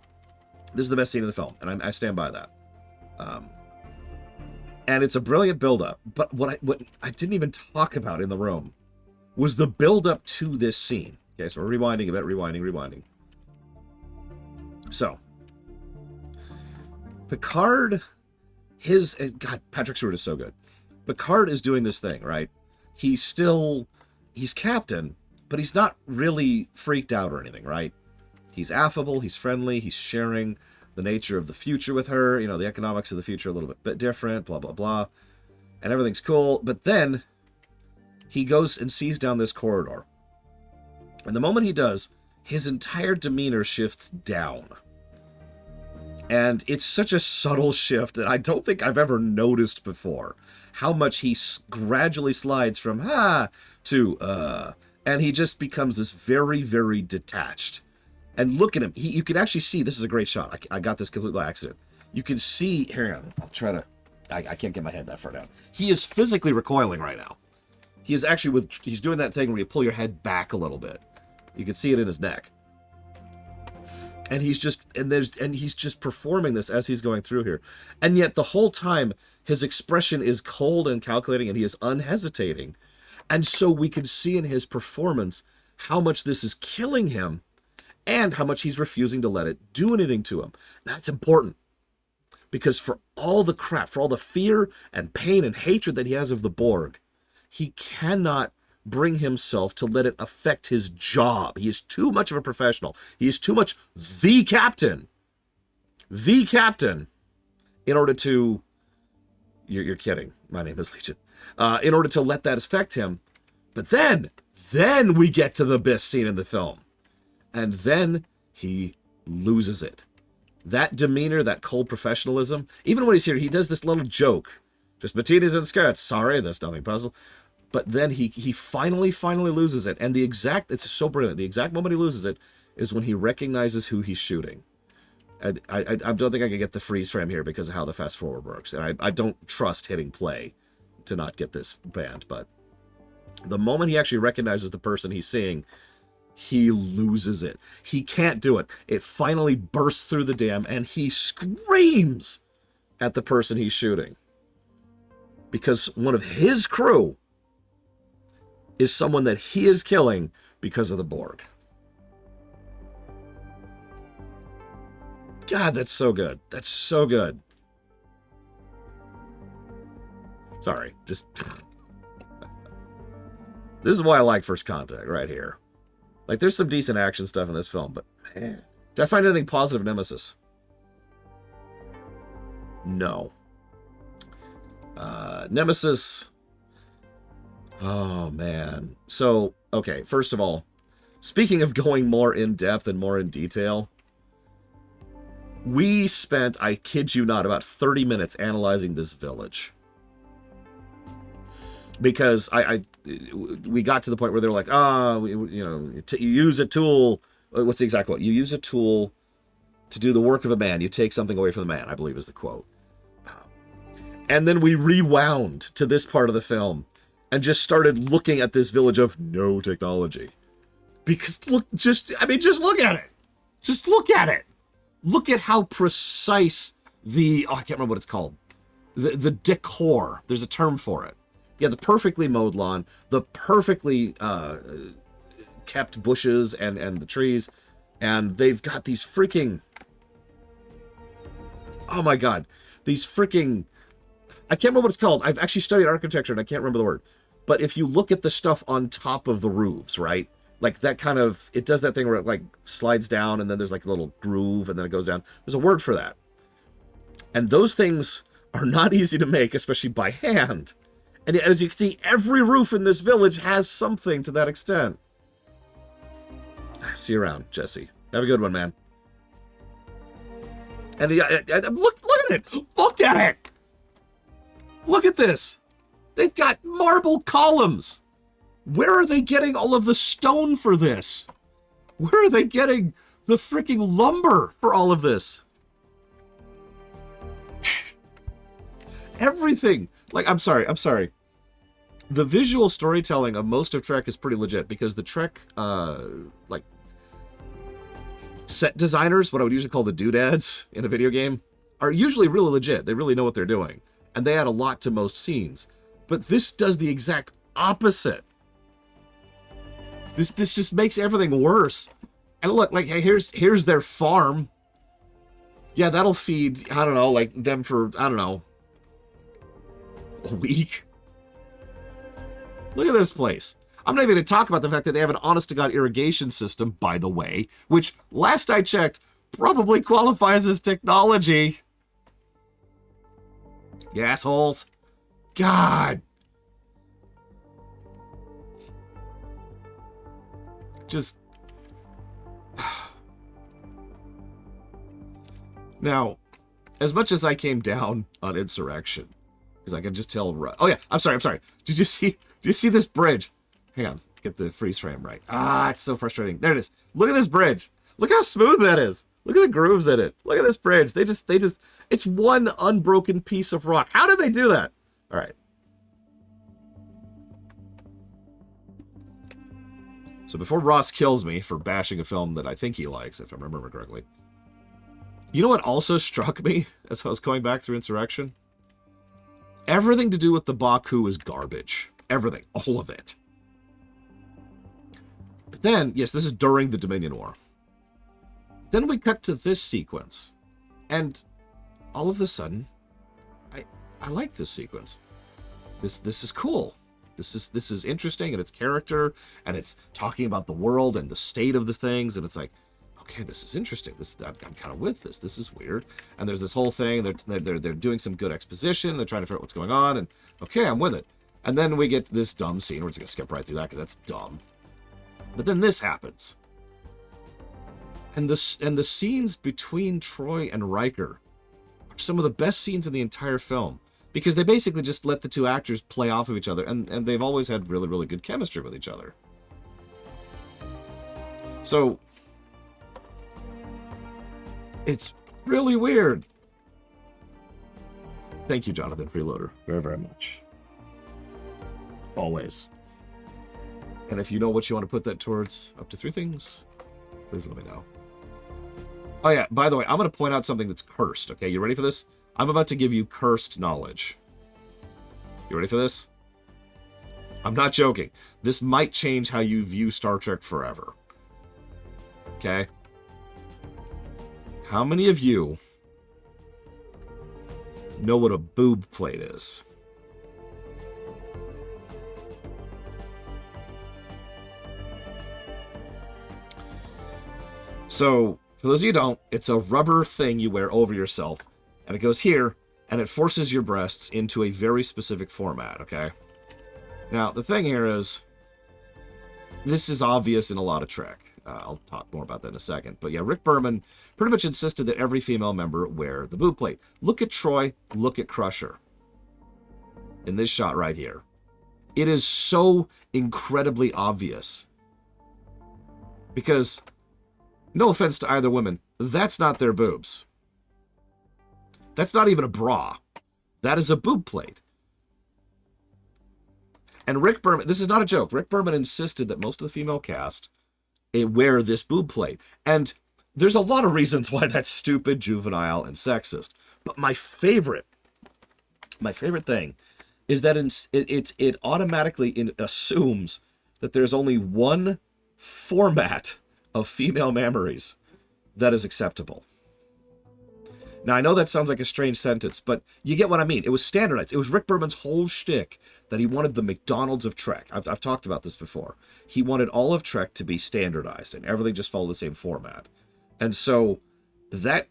Speaker 1: This is the best scene in the film, and I stand by that. And it's a brilliant build-up. But what I didn't even talk about in the room was the build-up to this scene. Okay, so we're rewinding a bit, rewinding. So, Picard, God, Patrick Stewart is so good. Picard is doing this thing, right? He's captain, but he's not really freaked out or anything, right? He's affable, he's friendly, he's sharing the nature of the future with her, you know, the economics of the future a little bit different, blah, blah, blah. And everything's cool. But then he goes and sees down this corridor. And the moment he does, his entire demeanor shifts down. And it's such a subtle shift that I don't think I've ever noticed before. How much he gradually slides from, to, and he just becomes this very, very detached. And look at him. You can actually see, this is a great shot. I got this completely by accident. You can see, hang on, I'll try to, I can't get my head that far down. He is physically recoiling right now. He is actually he's doing that thing where you pull your head back a little bit. You can see it in his neck. And he's just performing this as he's going through here. And yet the whole time, his expression is cold and calculating, and he is unhesitating. And so we can see in his performance how much this is killing him, and how much he's refusing to let it do anything to him. That's important. Because for all the crap, for all the fear and pain and hatred that he has of the Borg, he cannot bring himself to let it affect his job. He is too much of a professional. He is too much the captain. The captain. In order to... You're kidding. My name is Legion. In order to let that affect him. But then we get to the best scene in the film. And then he loses it. That demeanor, that cold professionalism. Even when he's here, he does this little joke. Just bikinis and skirts. Sorry, that's nothing puzzle. But then he finally loses it. And it's so brilliant. The exact moment he loses it is when he recognizes who he's shooting. And I don't think I can get the freeze frame here because of how the fast forward works. And I don't trust hitting play to not get this banned. But the moment he actually recognizes the person he's seeing, he loses it. He can't do it. It finally bursts through the dam, and he screams at the person he's shooting. Because one of his crew is someone that he is killing because of the Borg. God, that's so good. That's so good. Sorry, just... This is why I like First Contact, right here. Like, there's some decent action stuff in this film, but man, did I find anything positive in Nemesis? No. Nemesis. Oh, man. So, okay, first of all, speaking of going more in depth and more in detail, we spent, I kid you not, about 30 minutes analyzing this village. because we got to the point where they're like, you use a tool. What's the exact quote? You use a tool to do the work of a man. You take something away from the man, I believe is the quote. And then we rewound to this part of the film and just started looking at this village of no technology. Because just look at it. Just look at it. Look at how precise I can't remember what it's called. The decor. There's a term for it. Yeah, the perfectly mowed lawn, the perfectly kept bushes and the trees, and they've got these freaking, oh my god, these freaking, I can't remember what it's called. I've actually studied architecture and I can't remember the word. But if you look at the stuff on top of the roofs, right? Like that kind of, it does that thing where it like slides down and then there's like a little groove and then it goes down. There's a word for that. And those things are not easy to make, especially by hand. And as you can see, every roof in this village has something to that extent. See you around, Jesse. Have a good one, man. And look at it. Look at it. Look at this. They've got marble columns. Where are they getting all of the stone for this? Where are they getting the freaking lumber for all of this? Everything. Like, I'm sorry. The visual storytelling of most of Trek is pretty legit because the Trek, like, set designers, what I would usually call the doodads in a video game, are usually really legit. They really know what they're doing. And they add a lot to most scenes. But this does the exact opposite. This just makes everything worse. And look, like, hey, here's their farm. Yeah, that'll feed, I don't know, like, them for, I don't know, a week. Look at this place. I'm not even going to talk about the fact that they have an honest-to-God irrigation system, by the way, which, last I checked, probably qualifies as technology. You assholes. God. Just... Now, as much as I came down on Insurrection, because I can just tell... Oh, yeah, I'm sorry. Did you see this bridge? Hang on, get the freeze frame right. Ah, it's so frustrating. There it is. Look at this bridge. Look how smooth that is. Look at the grooves in it. Look at this bridge. They just, it's one unbroken piece of rock. How did they do that? All right. So before Ross kills me for bashing a film that I think he likes, if I remember correctly, you know what also struck me as I was going back through Insurrection? Everything to do with the Baku is garbage. Everything. All of it. But then, yes, this is during the Dominion War. Then we cut to this sequence. And all of a sudden, I like this sequence. This is cool. This is interesting, and it's character, and it's talking about the world and the state of the things, and it's like, okay, this is interesting. I'm kind of with this. This is weird. And there's this whole thing. They're doing some good exposition. They're trying to figure out what's going on, and okay, I'm with it. And then we get this dumb scene. We're just gonna skip right through that because that's dumb. But then this happens, and the scenes between Troy and Riker are some of the best scenes in the entire film because they basically just let the two actors play off of each other, and they've always had really, really good chemistry with each other. So it's really weird. Thank you, Jonathan Freeloader, very, very much. Always. And if you know what you want to put that towards, up to 3 things, please let me know. Oh yeah, by the way, I'm going to point out something that's cursed, okay? You ready for this? I'm about to give you cursed knowledge. You ready for this? I'm not joking. This might change how you view Star Trek forever. Okay? How many of you know what a boob plate is? So, for those of you who don't, it's a rubber thing you wear over yourself, and it goes here, and it forces your breasts into a very specific format, okay? Now, the thing here is, this is obvious in a lot of Trek. I'll talk more about that in a second. But yeah, Rick Berman pretty much insisted that every female member wear the boob plate. Look at Troy, look at Crusher. In this shot right here. It is so incredibly obvious. Because, no offense to either woman, that's not their boobs. That's not even a bra. That is a boob plate. And Rick Berman, this is not a joke, Rick Berman insisted that most of the female cast wear this boob plate. And there's a lot of reasons why that's stupid, juvenile, and sexist. But my favorite thing is that it automatically assumes that there's only one format of female mammaries that is acceptable. Now, I know that sounds like a strange sentence, but you get what I mean. It was standardized. It was Rick Berman's whole shtick that he wanted the McDonald's of Trek. I've talked about this before. He wanted all of Trek to be standardized, and everything just followed the same format. And so that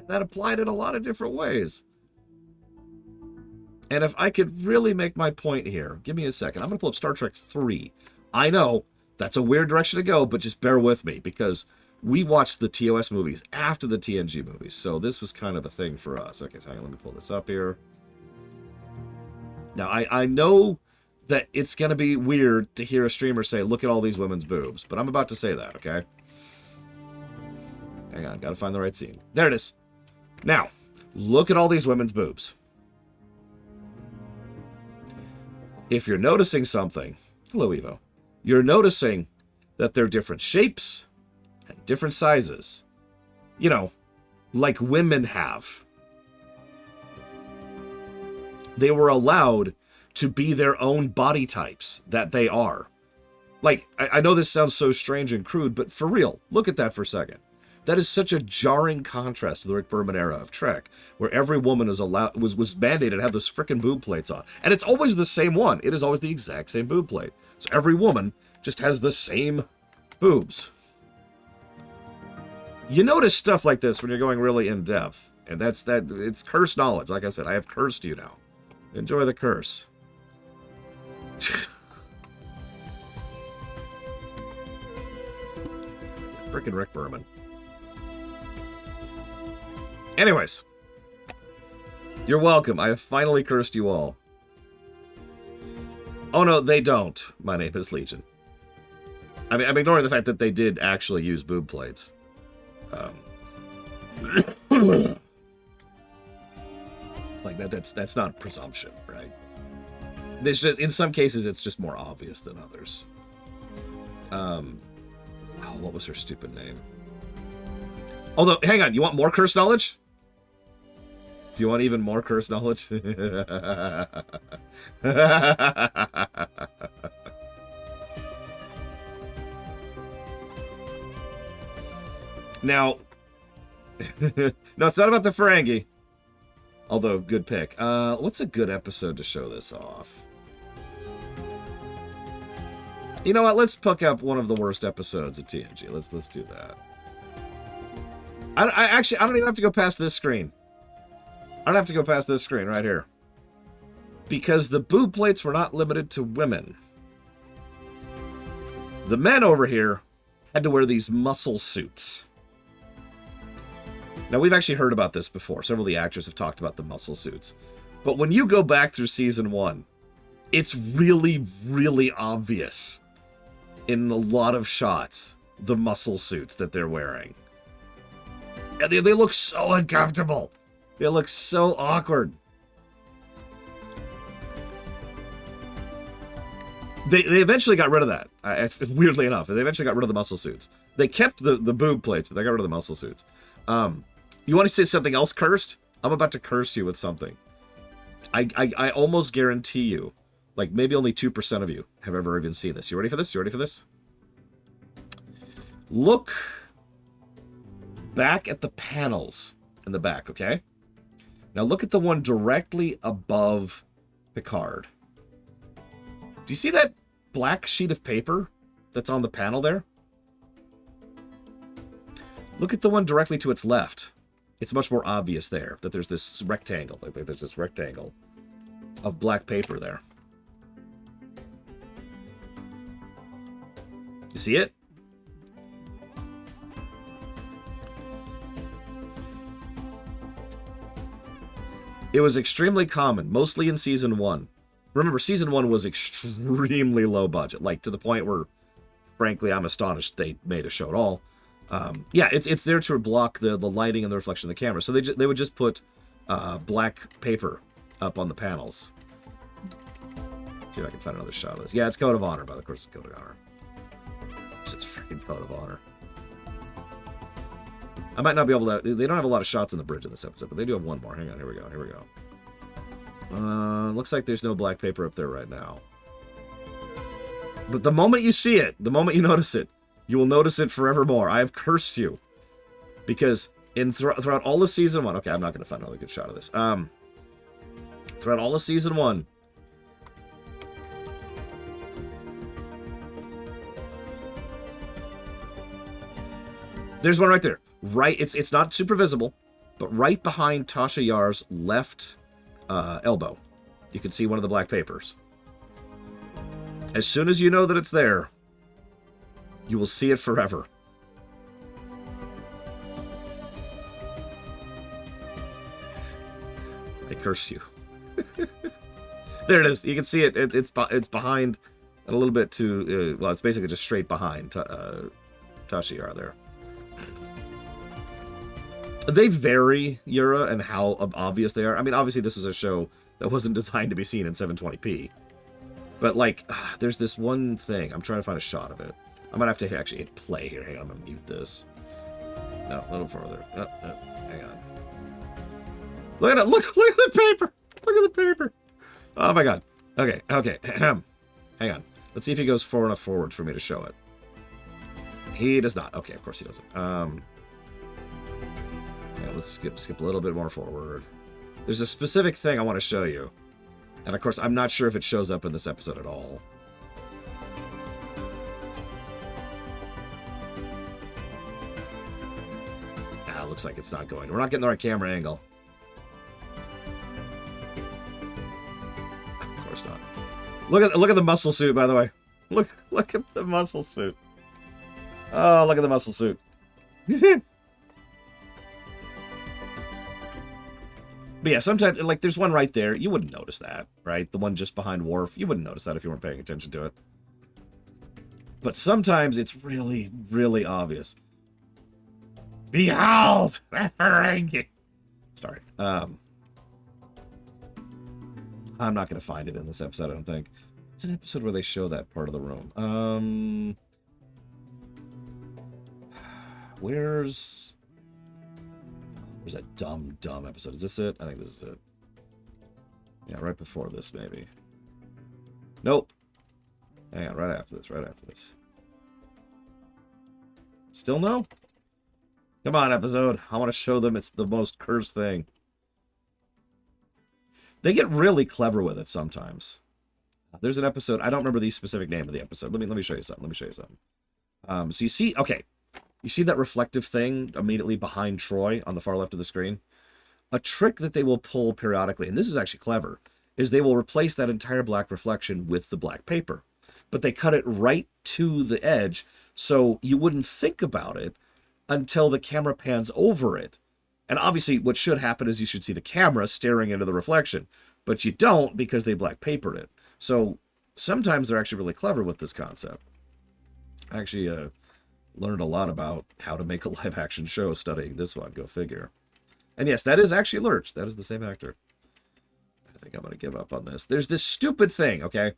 Speaker 1: applied in a lot of different ways. And if I could really make my point here, give me a second. I'm going to pull up Star Trek 3. I know that's a weird direction to go, but just bear with me, because we watched the TOS movies after the TNG movies, so this was kind of a thing for us. Okay, so let me pull this up here. Now, I know that it's going to be weird to hear a streamer say, look at all these women's boobs, but I'm about to say that, okay? Hang on, got to find the right scene. There it is. Now, look at all these women's boobs. If you're noticing something, hello, Evo, you're noticing that they're different shapes and different sizes. You know, like women have. They were allowed to be their own body types that they are. Like, I know this sounds so strange and crude, but for real, look at that for a second. That is such a jarring contrast to the Rick Berman era of Trek, where every woman was mandated to have those frickin' boob plates on. And it's always the same one. It is always the exact same boob plate. So every woman just has the same boobs. You notice stuff like this when you're going really in depth, and it's cursed knowledge. Like I said, I have cursed you now. Enjoy the curse. Frickin' Rick Berman. Anyways, you're welcome. I have finally cursed you all. Oh no, they don't. My name is Legion. I mean, I'm ignoring the fact that they did actually use boob plates. Like that's not presumption, right? There's just, in some cases, it's just more obvious than others. What was her stupid name? Although, hang on, you want more curse knowledge? Do you want even more curse knowledge? Now, no, it's not about the Ferengi. Although, good pick. What's a good episode to show this off? You know what? Let's pick up one of the worst episodes of TNG. Let's do that. I don't even have to go past this screen. I don't have to go past this screen right here. Because the boob plates were not limited to women. The men over here had to wear these muscle suits. Now, we've actually heard about this before. Several of the actors have talked about the muscle suits. But when you go back through season 1, it's really, really obvious in a lot of shots, the muscle suits that they're wearing. And they look so uncomfortable. They look so awkward. They eventually got rid of that. Weirdly enough, they eventually got rid of the muscle suits. They kept the boob plates, but they got rid of the muscle suits. You want to say something else cursed? I'm about to curse you with something. I almost guarantee you, like maybe only 2% of you have ever even seen this. You ready for this? You ready for this? Look back at the panels in the back, okay? Now look at the one directly above Picard. Do you see that black sheet of paper that's on the panel there? Look at the one directly to its left. It's much more obvious there that there's this rectangle. Like there's this rectangle of black paper there. You see it? It was extremely common, mostly in season 1, Remember, season 1 was extremely low budget, like to the point where, frankly, I'm astonished they made a show at all. Yeah, it's there to block the lighting and the reflection of the camera. So they would just put black paper up on the panels. Let's see if I can find another shot of this. Yeah, it's Code of Honor, but of course it's Code of Honor. It's freaking Code of Honor. I might not be able to... They don't have a lot of shots in the bridge in this episode, but they do have one more. Hang on, here we go, here we go. Looks like there's no black paper up there right now. But the moment you see it, the moment you notice it, you will notice it forevermore. I have cursed you. Because throughout all of season 1... Okay, I'm not going to find another good shot of this. Throughout all of season 1... There's one right there. Right, it's not super visible, but right behind Tasha Yar's left elbow, you can see one of the black papers. As soon as you know that it's there, you will see it forever. I curse you. There it is. You can see it. It's behind a little bit to well, it's basically just straight behind Tasha Yar there. They vary, Yura, and how obvious they are. I mean, obviously this was a show that wasn't designed to be seen in 720p. But, like, there's this one thing. I'm trying to find a shot of it. I might have to actually hit play here. Hang on, I'm going to mute this. No, a little further. Hang on. Look at it. Look at the paper. Look at the paper. Oh, my God. Okay. Hang on. Let's see if he goes far enough forward for me to show it. He does not. Okay, of course he doesn't. Yeah, let's skip a little bit more forward. There's a specific thing I want to show you. And of course, I'm not sure if it shows up in this episode at all. Looks like it's not going. We're not getting the right camera angle. Of course not. Look at the muscle suit, by the way. Look at the muscle suit. Oh, look at the muscle suit. But yeah, sometimes, like, there's one right there. You wouldn't notice that, right? The one just behind Worf. You wouldn't notice that if you weren't paying attention to it. But sometimes it's really, really obvious. Behold! Sorry. I'm not going to find it in this episode, I don't think. It's an episode where they show that part of the room. Where's that dumb episode? Is this it? I think this is it. Yeah, right before this, maybe. Nope. Hang on, right after this. Still no? Come on, episode. I want to show them it's the most cursed thing. They get really clever with it sometimes. There's an episode, I don't remember the specific name of the episode. Let me show you something. So you see, okay. You see that reflective thing immediately behind Troy on the far left of the screen? A trick that they will pull periodically, and this is actually clever, is they will replace that entire black reflection with the black paper. But they cut it right to the edge, so you wouldn't think about it until the camera pans over it. And obviously, what should happen is you should see the camera staring into the reflection. But you don't because they black papered it. So sometimes they're actually really clever with this concept. I actually learned a lot about how to make a live-action show studying this one. Go figure. And yes, that is actually Lurch. That is the same actor. I think I'm going to give up on this. There's this stupid thing, okay?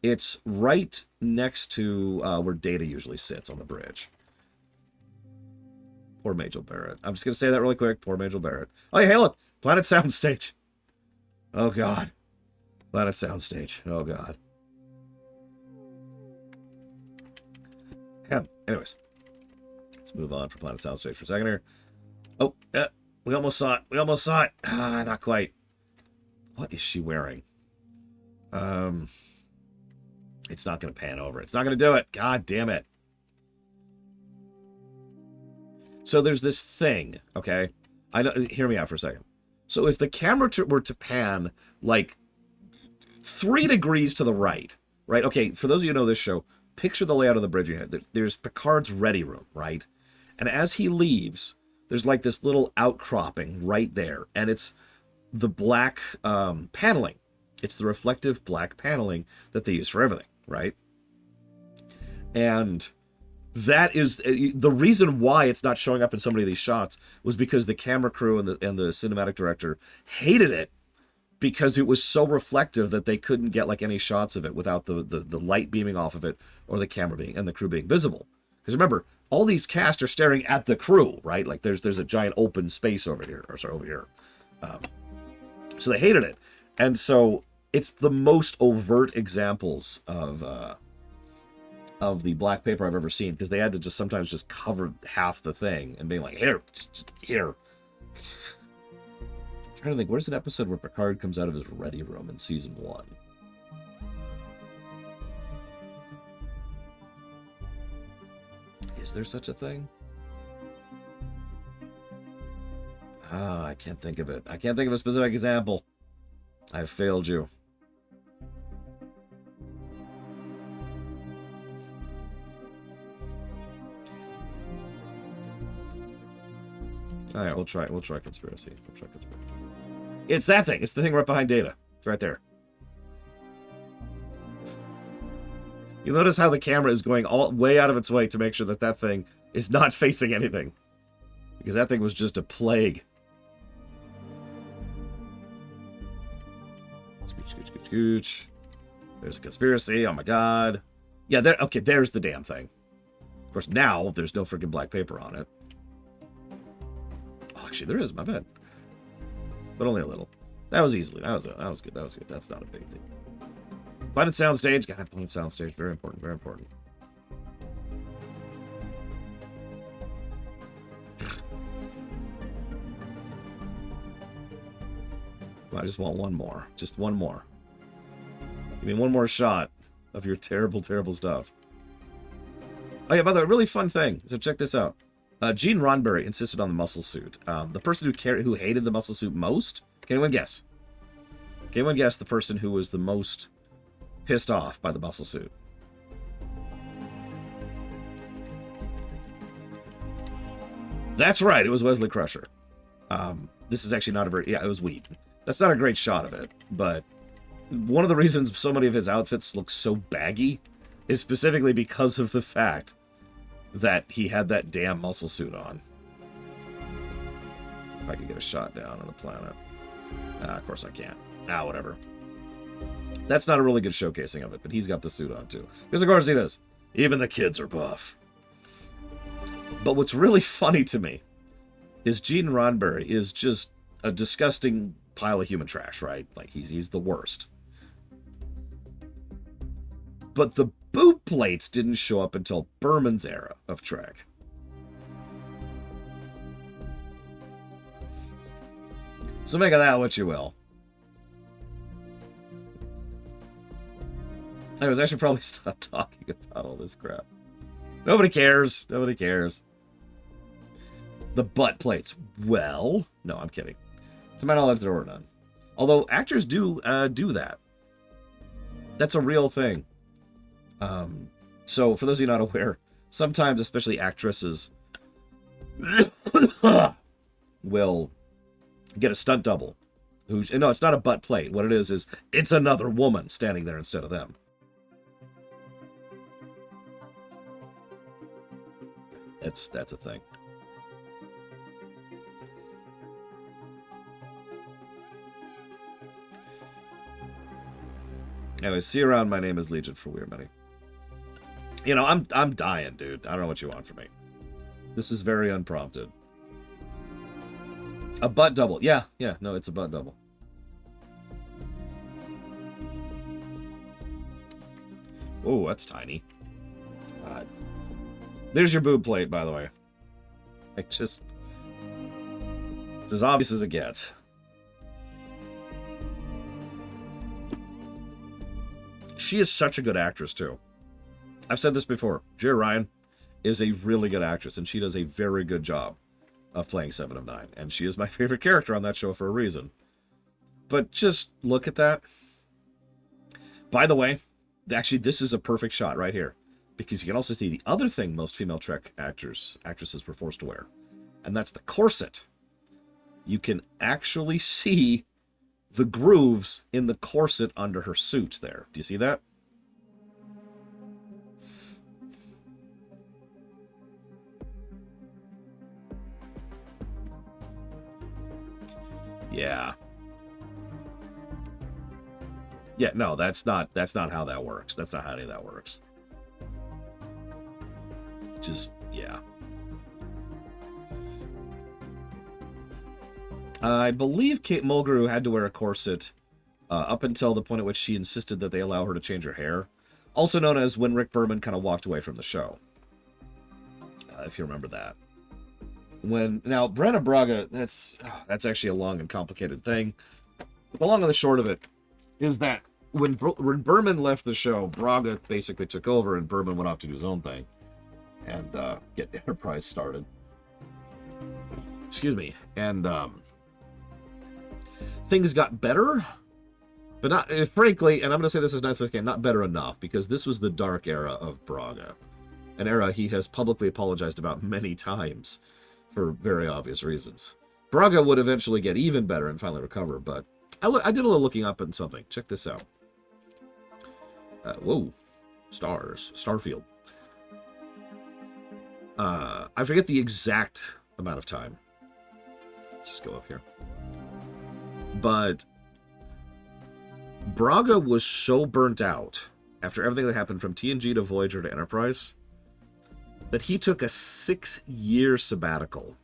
Speaker 1: It's right next to where Data usually sits on the bridge. Poor Majel Barrett. I'm just going to say that really quick. Poor Majel Barrett. Oh, hey, look. Planet Soundstage. Oh, God. Planet Soundstage. Oh, God. Anyways. Let's move on from Planet Soundstage for a second here. Oh, we almost saw it. Ah, not quite. What is she wearing? It's not going to pan over. It's not going to do it. God damn it. So there's this thing, okay? Hear me out for a second. So if the camera were to pan like 3 degrees to the right, Okay, for those of you who know this show, picture the layout of the bridge you had. There's Picard's ready room, right? And as he leaves, there's like this little outcropping right there, and it's the black paneling. It's the reflective black paneling that they use for everything, right? And that is the reason why it's not showing up in so many of these shots, was because the camera crew and the cinematic director hated it, because it was so reflective that they couldn't get like any shots of it without the light beaming off of it, or the camera being, and the crew being visible. Because remember, all these cast are staring at the crew, right? Like there's a giant open space over here, or sorry, over here. So they hated it. And so it's the most overt examples of the black paper I've ever seen, because they had to just sometimes just cover half the thing and being like, here. I'm trying to think, where's an episode where Picard comes out of his ready room in season 1? Is there such a thing? I can't think of it. I can't think of a specific example. I've failed you. All right, we'll try conspiracy. It's that thing. It's the thing right behind Data. It's right there. You'll notice how the camera is going all way out of its way to make sure that thing is not facing anything, because that thing was just a plague. Scooch. There's a conspiracy. Oh my god. Yeah, there. Okay, there's the damn thing. Of course, now there's no freaking black paper on it. Oh, actually, there is. My bad. But only a little. That was easily. That was good. That was good. That's not a big thing. Planet soundstage. Gotta have planet soundstage. Very important. Very important. I just want one more. Just one more. Give me one more shot of your terrible, terrible stuff. Oh yeah, by the way, really fun thing. So check this out. Gene Roddenberry insisted on the muscle suit. The person who hated the muscle suit most. Can anyone guess? Can anyone guess the person who was the most pissed off by the muscle suit? That's right. It was Wesley Crusher. This is actually not a very... Yeah, it was Whedon. That's not a great shot of it, but one of the reasons so many of his outfits look so baggy is specifically because of the fact that he had that damn muscle suit on. If I could get a shot down on the planet. Of course I can't. Whatever. That's not a really good showcasing of it, but he's got the suit on too. Because of course he does. Even the kids are buff. But what's really funny to me is Gene Roddenberry is just a disgusting pile of human trash, right? Like he's the worst. But the boob plates didn't show up until Berman's era of Trek. So make of that what you will. Anyways, I should probably stop talking about all this crap. Nobody cares. Nobody cares. The butt plates. Well, no, I'm kidding. To my knowledge, there were none. Although actors do that. That's a real thing. So for those of you not aware, sometimes, especially actresses, will get a stunt double. No, it's not a butt plate. What it is it's another woman standing there instead of them. That's a thing. Anyway, see you around. My name is Legion for Weird Money. You know, I'm dying, dude. I don't know what you want from me. This is very unprompted. A butt double. Yeah, no, it's a butt double. Oh, that's tiny. There's your boob plate, by the way. Like, just... It's as obvious as it gets. She is such a good actress, too. I've said this before. Jeri Ryan is a really good actress, and she does a very good job of playing Seven of Nine. And she is my favorite character on that show for a reason. But just look at that. By the way, actually, this is a perfect shot right here. Because you can also see the other thing most female Trek actresses were forced to wear. And that's the corset. You can actually see the grooves in the corset under her suit there. Do you see that? Yeah. Yeah, no, that's not how that works. That's not how any of that works. Just, yeah. I believe Kate Mulgrew had to wear a corset up until the point at which she insisted that they allow her to change her hair. Also known as when Rick Berman kind of walked away from the show. If you remember that. Now, Branna Braga, that's actually a long and complicated thing. But the long and the short of it is that when Berman left the show, Braga basically took over and Berman went off to do his own thing and get Enterprise started. Excuse me. And things got better, but not, frankly, and I'm going to say this as nice as I can, not better enough, because this was the dark era of Braga. An era he has publicly apologized about many times for very obvious reasons. Braga would eventually get even better and finally recover, but I did a little looking up on something. Check this out. Whoa. Starfield. I forget the exact amount of time. Let's just go up here. But Braga was so burnt out after everything that happened from TNG to Voyager to Enterprise that he took a 6-year sabbatical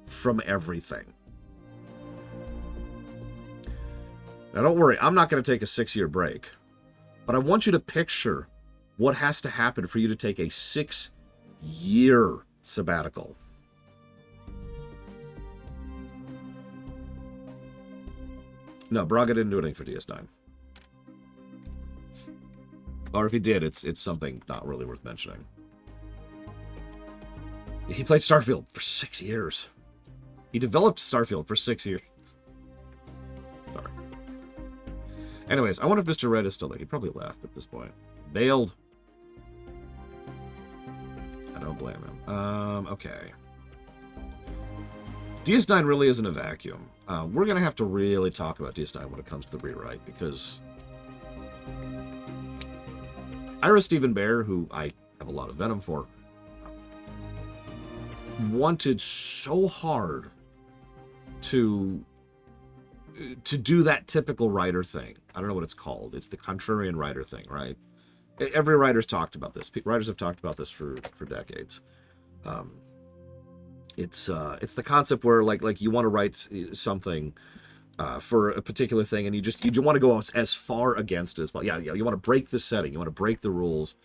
Speaker 1: from everything. Now, don't worry, I'm not going to take a 6-year break, but I want you to picture what has to happen for you to take a 6-year sabbatical. No, Braga didn't do anything for DS9. Or if he did, it's something not really worth mentioning. He played Starfield for 6 years. He developed Starfield for 6 years. Sorry. Anyways, I wonder if Mr. Red is still there. He probably left at this point. Bailed. I don't blame him. Okay. DS9 really isn't a vacuum. We're going to have to really talk about DS9 when it comes to the rewrite, because Ira Steven Behr, who I have a lot of venom for, wanted so hard to do that typical writer thing. I don't know what it's called. It's the contrarian writer thing, right? Every writer's talked about this. Writers have talked about this for decades. It's the concept where like you want to write something for a particular thing, and you want to go as far against it as well. Yeah, you want to break the setting. You want to break the rules.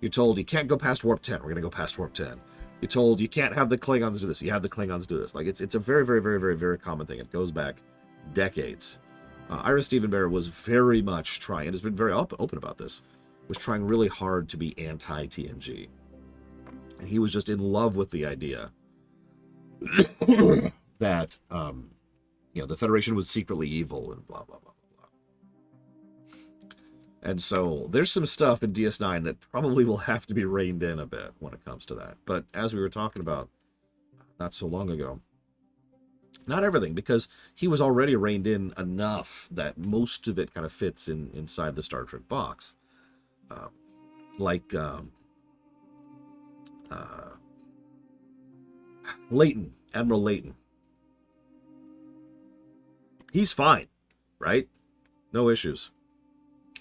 Speaker 1: You're told you can't go past warp 10. We're going to go past warp 10. You're told you can't have the Klingons do this. You have the Klingons do this. Like it's a very, very, very, very, very common thing. It goes back decades. Ira Steven Behr was very much trying, and has been very open about this, was trying really hard to be anti-TNG. And he was just in love with the idea that, the Federation was secretly evil and blah, blah, blah, blah, blah. And so there's some stuff in DS9 that probably will have to be reined in a bit when it comes to that. But as we were talking about not so long ago, not everything, because he was already reined in enough that most of it kind of fits inside the Star Trek box. Leighton, Admiral Leighton. He's fine, right? No issues.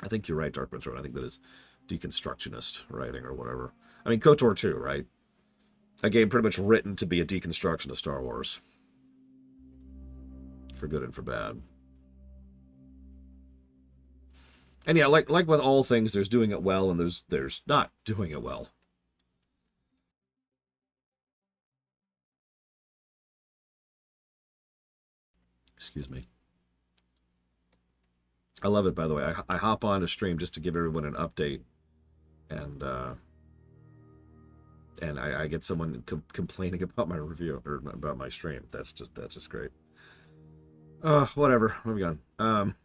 Speaker 1: I think you're right, Darkman Throne. I think that is deconstructionist writing or whatever. I mean, KOTOR too, right? A game pretty much written to be a deconstruction of Star Wars. For good and for bad. And yeah, like with all things, there's doing it well and there's not doing it well. Excuse me. I love it, by the way. I hop on a stream just to give everyone an update, and I get someone complaining about my review or about my stream. That's just great. Whatever. Moving on.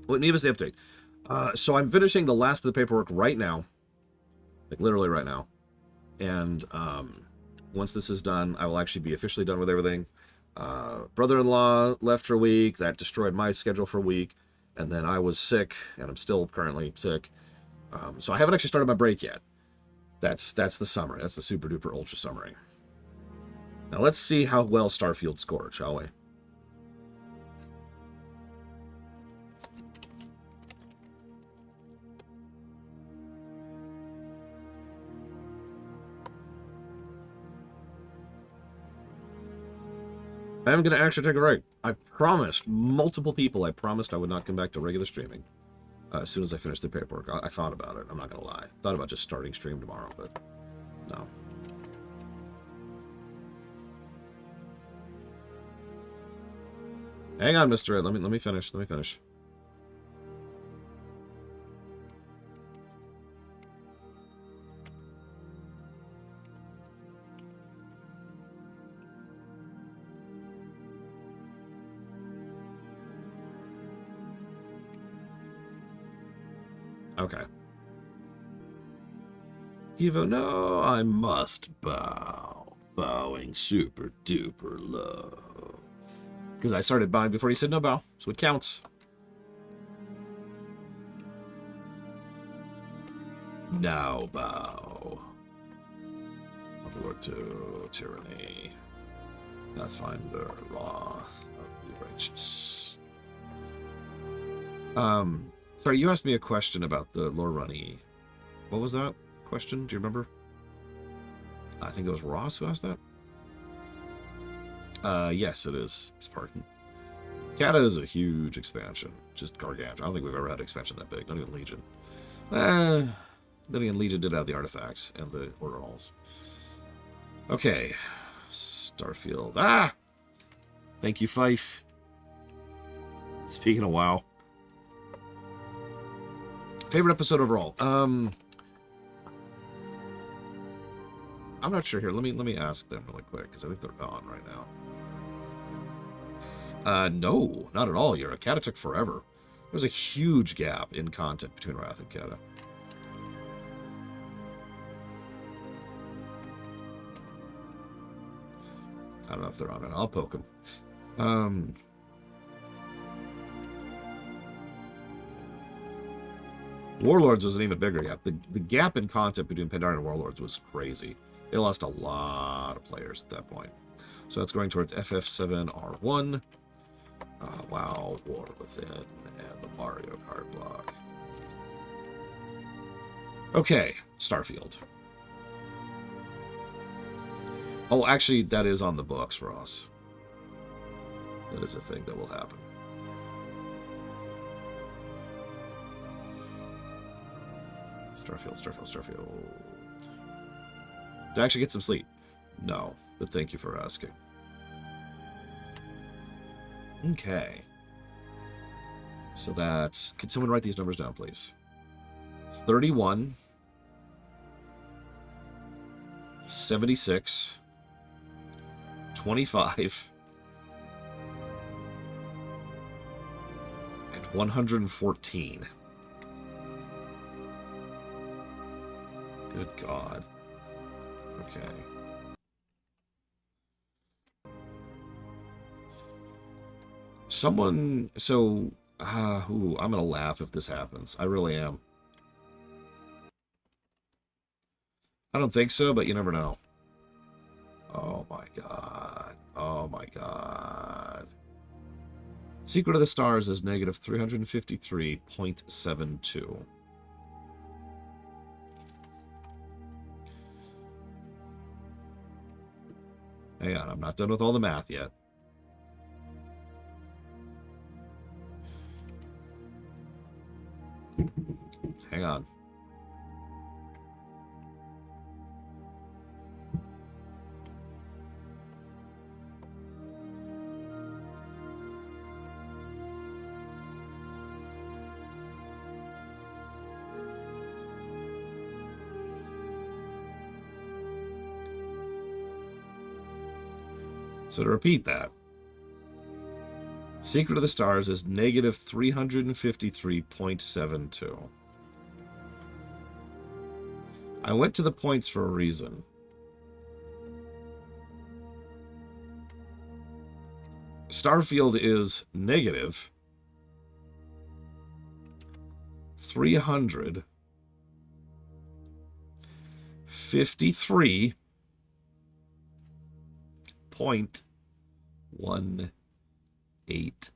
Speaker 1: What needless the update. So I'm finishing the last of the paperwork right now, like literally right now, and once this is done, I will actually be officially done with everything. brother-in-law left for a week. That destroyed my schedule for a week. And then I was sick, and I'm still currently sick. So I haven't actually started my break yet. That's the summary. That's the super duper ultra summary. Now let's see how well Starfield scored, shall we? I'm going to actually take a break. I promised multiple people, I promised I would not come back to regular streaming as soon as I finished the paperwork. I thought about it. I'm not going to lie. I thought about just starting stream tomorrow, but no. Hang on, Mr. Ed. Let me finish. Let me finish. Okay. Evo, no, I must bow. Bowing super duper low. Because I started bowing before he said no bow, so it counts. Now bow. Upward to tyranny. Pathfinder, wrath of the righteous. Sorry, you asked me a question about the Lorunni. What was that question? Do you remember? I think it was Ross who asked that. Yes, it is. Spartan. Kata is a huge expansion. Just gargantuan. I don't think we've ever had an expansion that big. Not even Legion. Then again, Legion did have the artifacts and the order halls. Okay. Starfield. Ah! Thank you, Fife. Speaking of WoW. Favorite episode overall? I'm not sure here. Let me ask them really quick, because I think they're on right now. No, not at all. Kata took forever. There's a huge gap in content between Wrath and Kata. I don't know if they're on it. I'll poke them. Warlords was an even bigger gap. The gap in content between Pandaren and Warlords was crazy. They lost a lot of players at that point. So that's going towards FF7R1, WoW, War Within, and the Mario Kart block. Okay, Starfield. Oh, actually, that is on the books, Ross. That is a thing that will happen. Starfield. Did I actually get some sleep? No, but thank you for asking. Okay. So that's... Can someone write these numbers down, please? 31. 76. 25. And 114. Good God. Okay. Someone... So... I'm gonna laugh if this happens. I really am. I don't think so, but you never know. Oh my God. Oh my God. Secret of the Stars is negative 353.72. Hang on, I'm not done with all the math yet. Hang on. So to repeat that, Secret of the Stars is negative 353.72. I went to the points for a reason. Starfield is negative 353.18.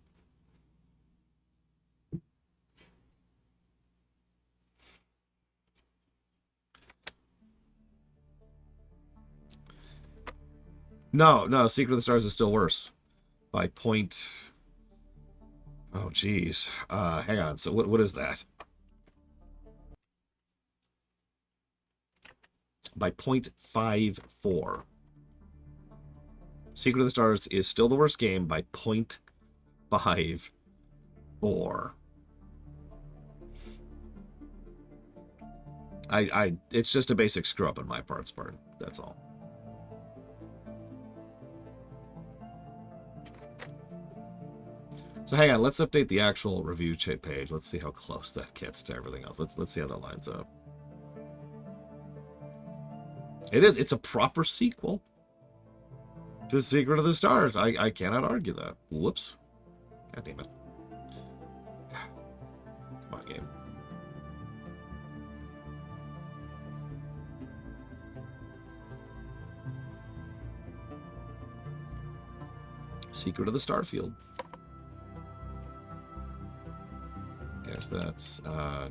Speaker 1: No, Secret of the Stars is still worse. By point... Oh, geez. Hang on. So what is that? By 0.54. Secret of the Stars is still the worst game by 0.54. It's just a basic screw up on my part, Spartan. That's all. So hang on, let's update the actual review page. Let's see how close that gets to everything else. Let's see how that lines up. It's a proper sequel to Secret of the Stars. I cannot argue that. Whoops. God damn it. Come on, game. Secret of the Starfield. Guess that's,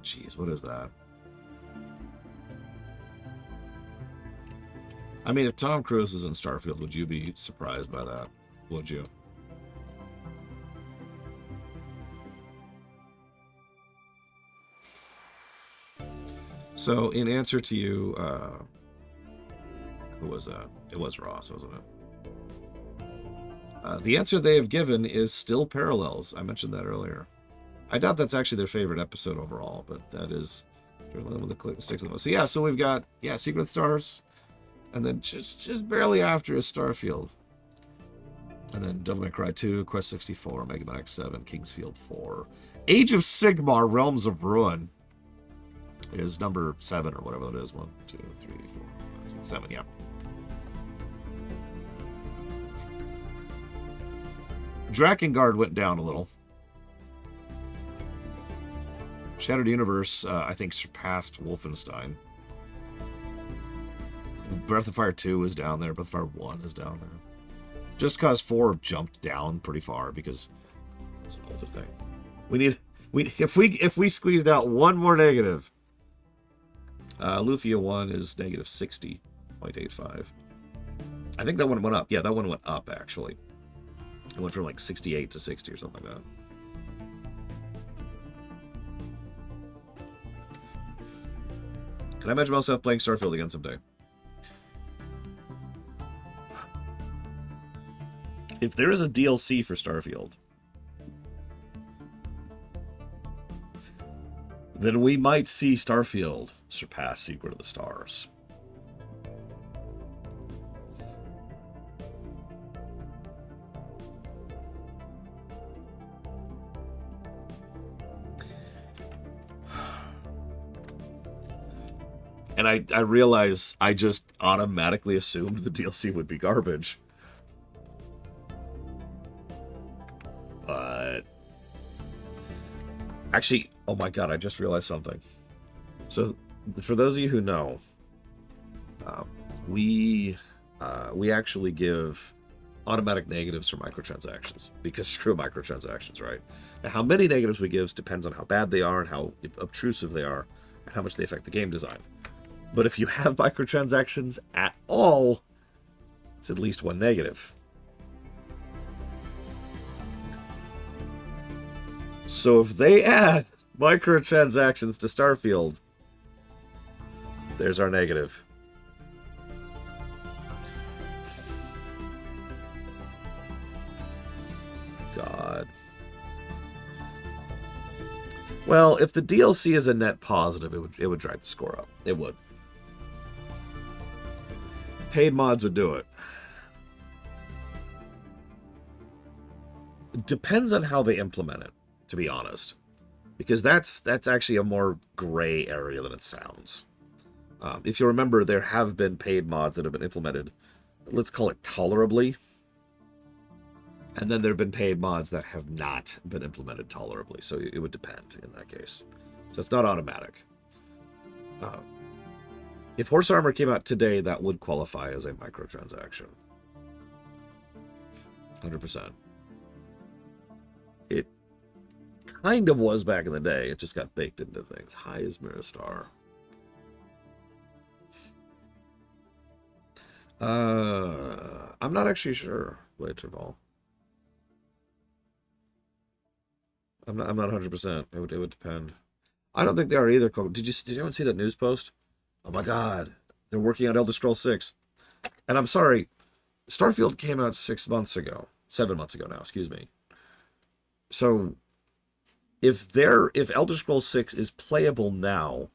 Speaker 1: geez, what is that? I mean, if Tom Cruise is in Starfield, would you be surprised by that? Would you? So, in answer to you, who was that? It was Ross, wasn't it? The answer they have given is still Parallels. I mentioned that earlier. I doubt that's actually their favorite episode overall, but that is the one that sticks to the most. So yeah, so we've got Secret of the Stars, and then just barely after is Starfield, and then Devil May Cry 2, Quest 64, Mega Man X7, Kingsfield 4, Age of Sigmar, Realms of Ruin is number 7 or whatever that is. 1, 2, 3, 4, 5, 6, 7. Yeah. Drakengard went down a little. Shattered Universe, I think, surpassed Wolfenstein. Breath of Fire 2 is down there. Breath of Fire 1 is down there. Just Cause 4 jumped down pretty far because it's an older thing. If we squeezed out one more negative, Lufia 1 is negative 60.85. I think that one went up. Yeah, that one went up, actually. It went from like 68 to 60 or something like that. Can I imagine myself playing Starfield again someday? If there is a DLC for Starfield, then we might see Starfield surpass Secret of the Stars. And I realize I just automatically assumed the DLC would be garbage. But actually, oh my god, I just realized something. So for those of you who know, we actually give automatic negatives for microtransactions, because screw microtransactions, right? And how many negatives we give depends on how bad they are and how obtrusive they are and how much they affect the game design. But if you have microtransactions at all, it's at least one negative. So if they add microtransactions to Starfield, there's our negative. God. Well, if the DLC is a net positive, it would drive the score up. It would. Paid mods would do it. It depends on how they implement it, to be honest. Because that's actually a more gray area than it sounds. If you remember, there have been paid mods that have been implemented, let's call it tolerably. And then there have been paid mods that have not been implemented tolerably. So it would depend in that case. So it's not automatic. If Horse Armor came out today, that would qualify as a microtransaction. 100%. It kind of was back in the day. It just got baked into things. Hi is Miristar. I'm not actually sure, Blade Travel. I'm not 100%. It would depend. I don't think they are either. Did anyone see that news post? Oh my god, they're working on Elder Scrolls 6. And I'm sorry, Starfield came out 7 months ago now, excuse me. So if Elder Scrolls 6 is playable now,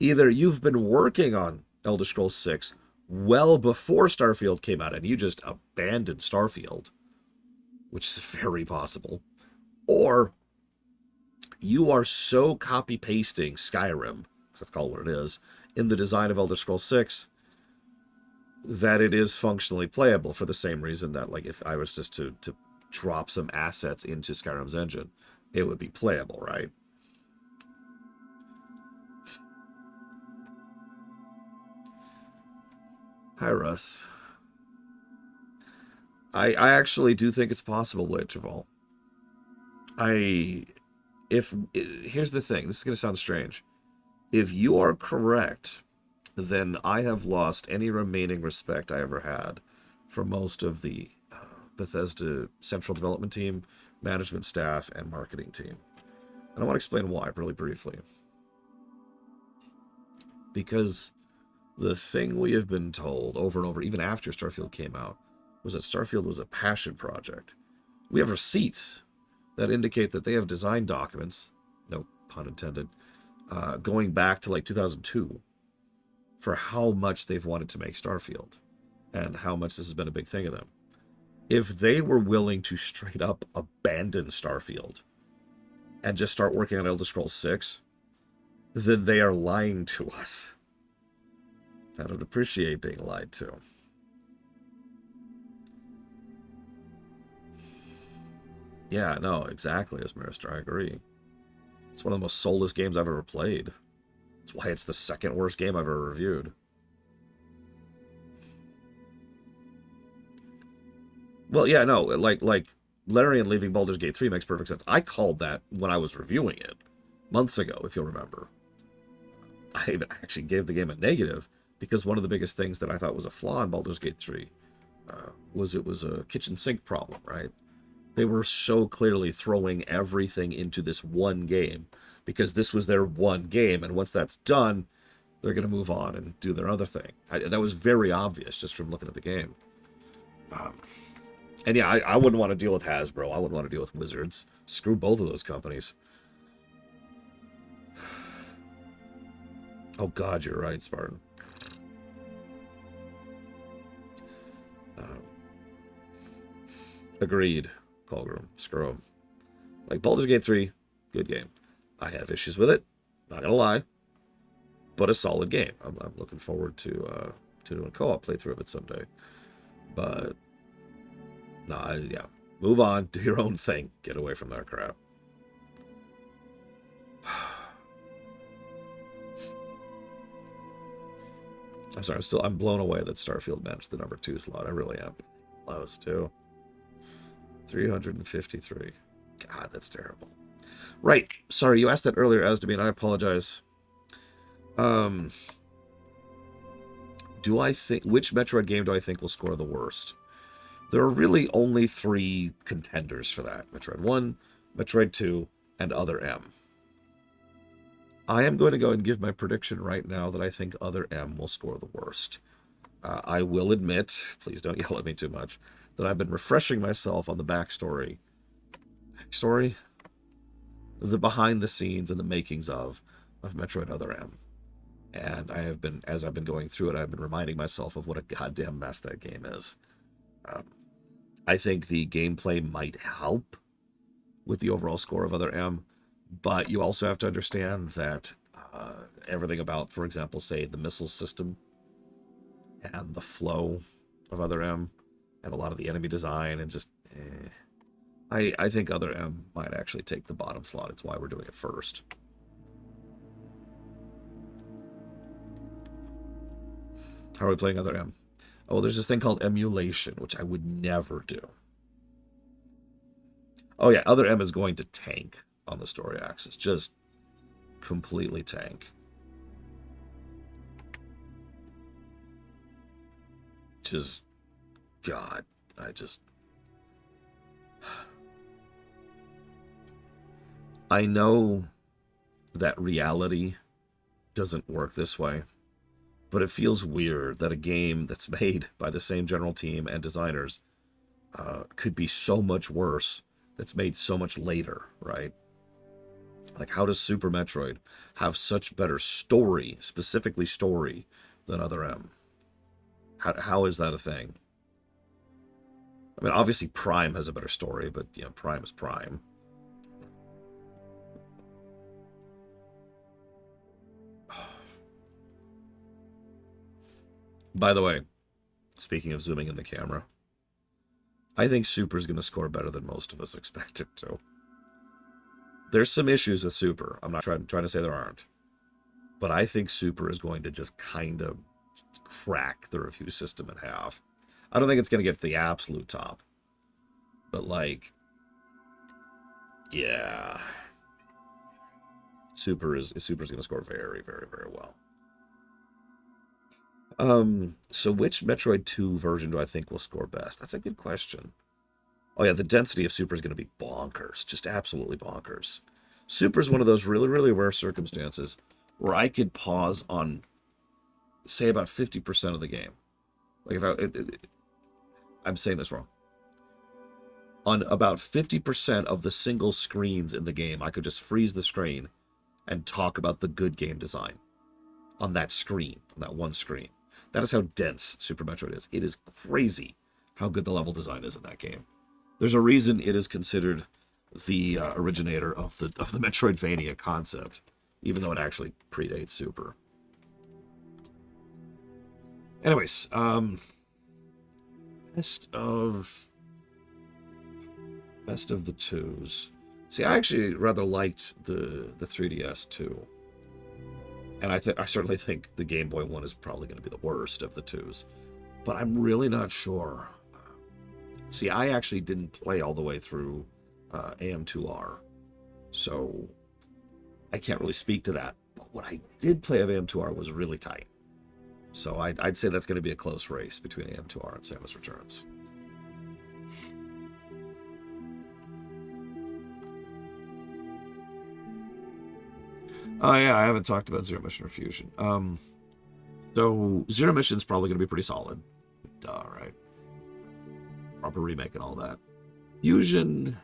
Speaker 1: either you've been working on Elder Scrolls 6 well before Starfield came out and you just abandoned Starfield, which is very possible, or you are so copy-pasting Skyrim, because that's called what it is, in the design of Elder Scrolls 6 that it is functionally playable for the same reason that, like, if I was just to drop some assets into Skyrim's engine, it would be playable, right? Hi, Russ. I actually do think it's possible, Blade Travel. Here's the thing, this is going to sound strange. If you are correct, then I have lost any remaining respect I ever had for most of the Bethesda central development team, management staff, and marketing team. And I want to explain why really briefly. Because the thing we have been told over and over, even after Starfield came out, was that Starfield was a passion project. We have receipts that indicate that they have design documents, no pun intended, going back to like 2002 for how much they've wanted to make Starfield and how much this has been a big thing of them. If they were willing to straight up abandon Starfield and just start working on Elder Scrolls 6, then they are lying to us. I don't appreciate being lied to. Yeah, no, exactly, Esmerister, I agree. It's one of the most soulless games I've ever played. That's why it's the second worst game I've ever reviewed. Well, yeah, no, like Larian leaving Baldur's Gate 3 makes perfect sense. I called that when I was reviewing it months ago, if you'll remember. I even actually gave the game a negative because one of the biggest things that I thought was a flaw in Baldur's Gate 3 was it was a kitchen sink problem, right? They were so clearly throwing everything into this one game because this was their one game, and once that's done, they're going to move on and do their other thing. That was very obvious just from looking at the game. And yeah, I wouldn't want to deal with Hasbro. I wouldn't want to deal with Wizards. Screw both of those companies. Oh god, you're right, Spartan. Agreed, Colgrim. Screw 'em. Like, Baldur's Gate 3, good game. I have issues with it, not gonna lie, but a solid game. I'm looking forward to doing a co-op playthrough of it someday. But, nah, yeah. Move on, do your own thing. Get away from that crap. I'm sorry, I'm blown away that Starfield managed the number 2 slot. I really am. Close, too. 353. God, that's terrible. Right. Sorry, you asked that earlier, Asdamine. I apologize. Which Metroid game do I think will score the worst? There are really only 3 contenders for that. Metroid 1, Metroid 2, and Other M. I am going to go and give my prediction right now that I think Other M will score the worst. I will admit, please don't yell at me too much, that I've been refreshing myself on the backstory. Backstory? The behind the scenes and the makings of Metroid Other M. And as I've been going through it, I've been reminding myself of what a goddamn mess that game is. I think the gameplay might help with the overall score of Other M, but you also have to understand that everything about, for example, say, the missile system and the flow of Other M, and a lot of the enemy design, and just Eh. I think Other M might actually take the bottom slot. It's why we're doing it first. How are we playing Other M? Oh, there's this thing called emulation, which I would never do. Oh yeah, Other M is going to tank on the story axis. Just completely tank. Just, God, I know that reality doesn't work this way, but it feels weird that a game that's made by the same general team and designers could be so much worse that's made so much later, right? Like, how does Super Metroid have such better story, specifically story, than Other M? How is that a thing? I mean, obviously Prime has a better story, but, you know, Prime is Prime. By the way, speaking of zooming in the camera, I think Super's going to score better than most of us expect it to. There's some issues with Super. I'm not trying to say there aren't. But I think Super is going to just kind of crack the review system in half. I don't think it's going to get to the absolute top. But, like, yeah. Super's going to score very, very, very well. So which Metroid 2 version do I think will score best? That's a good question. Oh yeah, the density of Super is going to be bonkers. Just absolutely bonkers. Super is one of those really, really rare circumstances where I could pause on, say, about 50% of the game. Like, if I'm saying this wrong. On about 50% of the single screens in the game, I could just freeze the screen and talk about the good game design on that screen, on that one screen. That is how dense Super Metroid is. It is crazy how good the level design is in that game. There's a reason it is considered the originator of the Metroidvania concept, even though it actually predates Super. Anyways, best of the twos. See, I actually rather liked the 3DS too. And I certainly think the Game Boy one is probably going to be the worst of the twos. But I'm really not sure. See, I actually didn't play all the way through AM2R. So I can't really speak to that. But what I did play of AM2R was really tight. So I'd say that's going to be a close race between AM2R and Samus Returns. Oh yeah, I haven't talked about Zero Mission or Fusion. So Zero Mission's probably going to be pretty solid. Duh, right? Proper remake and all that. Fusion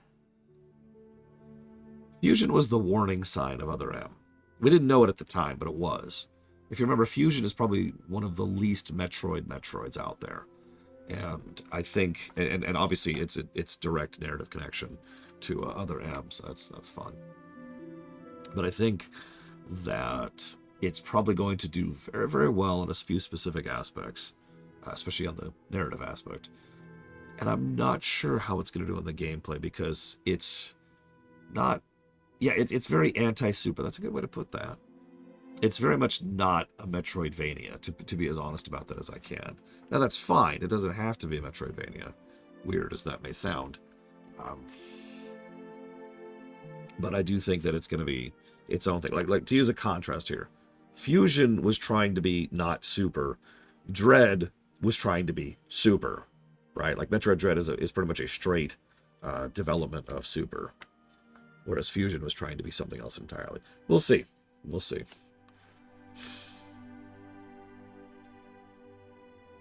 Speaker 1: was the warning sign of Other M. We didn't know it at the time, but it was. If you remember, Fusion is probably one of the least Metroids out there. And I think, and obviously it's direct narrative connection to Other M, so that's fun. But I think that it's probably going to do very, very well in a few specific aspects, especially on the narrative aspect. And I'm not sure how it's going to do on the gameplay because it's not... Yeah, it's very anti-Super. That's a good way to put that. It's very much not a Metroidvania, to be as honest about that as I can. Now, that's fine. It doesn't have to be a Metroidvania, weird as that may sound. But I do think that it's going to be its own thing. Like to use a contrast here, Fusion was trying to be not Super. Dread was trying to be Super, right? Like Metroid Dread is pretty much a straight development of Super, whereas Fusion was trying to be something else entirely. We'll see. We'll see.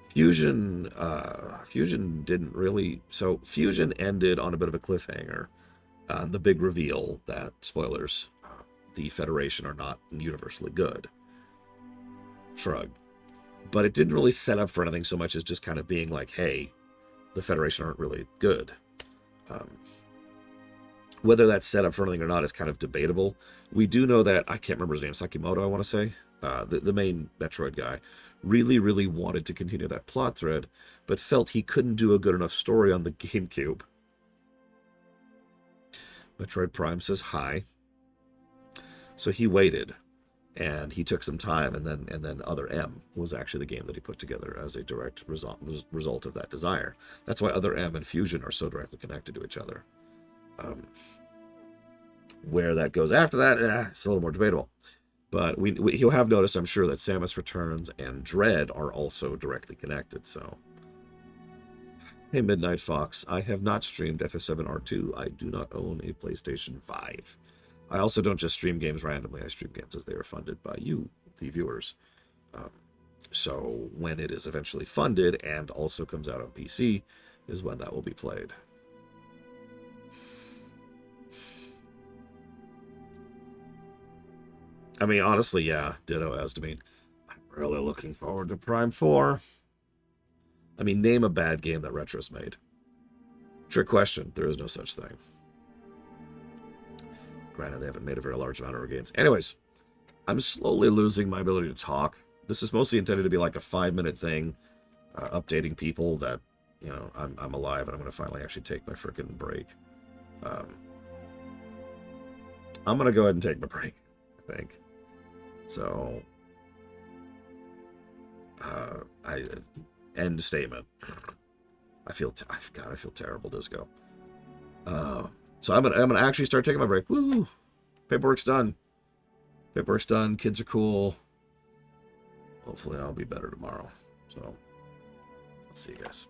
Speaker 1: Fusion didn't really... So Fusion ended on a bit of a cliffhanger. The big reveal that, spoilers, the Federation are not universally good. Shrug. But it didn't really set up for anything so much as just kind of being like, hey, the Federation aren't really good. Whether that's set up for anything or not is kind of debatable. We do know that, I can't remember his name, Sakimoto, I want to say, the main Metroid guy, really, really wanted to continue that plot thread, but felt he couldn't do a good enough story on the GameCube Metroid Prime says hi. So he waited, and he took some time, and then Other M was actually the game that he put together as a direct result of that desire. That's why Other M and Fusion are so directly connected to each other. Where that goes after that, it's a little more debatable. But you'll have noticed, I'm sure, that Samus Returns and Dread are also directly connected. So, hey, Midnight Fox, I have not streamed FF7R2. I do not own a PlayStation 5. I also don't just stream games randomly. I stream games as they are funded by you, the viewers. So when it is eventually funded and also comes out on PC is when that will be played. I mean, honestly, yeah, ditto Asdamine. I'm really looking forward to Prime 4. I mean, name a bad game that Retro's made. Trick question. There is no such thing. Granted, they haven't made a very large amount of games. Anyways, I'm slowly losing my ability to talk. This is mostly intended to be like a 5-minute thing, updating people that, you know, I'm alive and I'm going to finally actually take my freaking break. I'm going to go ahead and take my break, I think. So, I end statement. I feel terrible, Disco. So I'm gonna actually start taking my break. Woo! Paperwork's done. Paperwork's done. Kids are cool. Hopefully I'll be better tomorrow. So let's see you guys.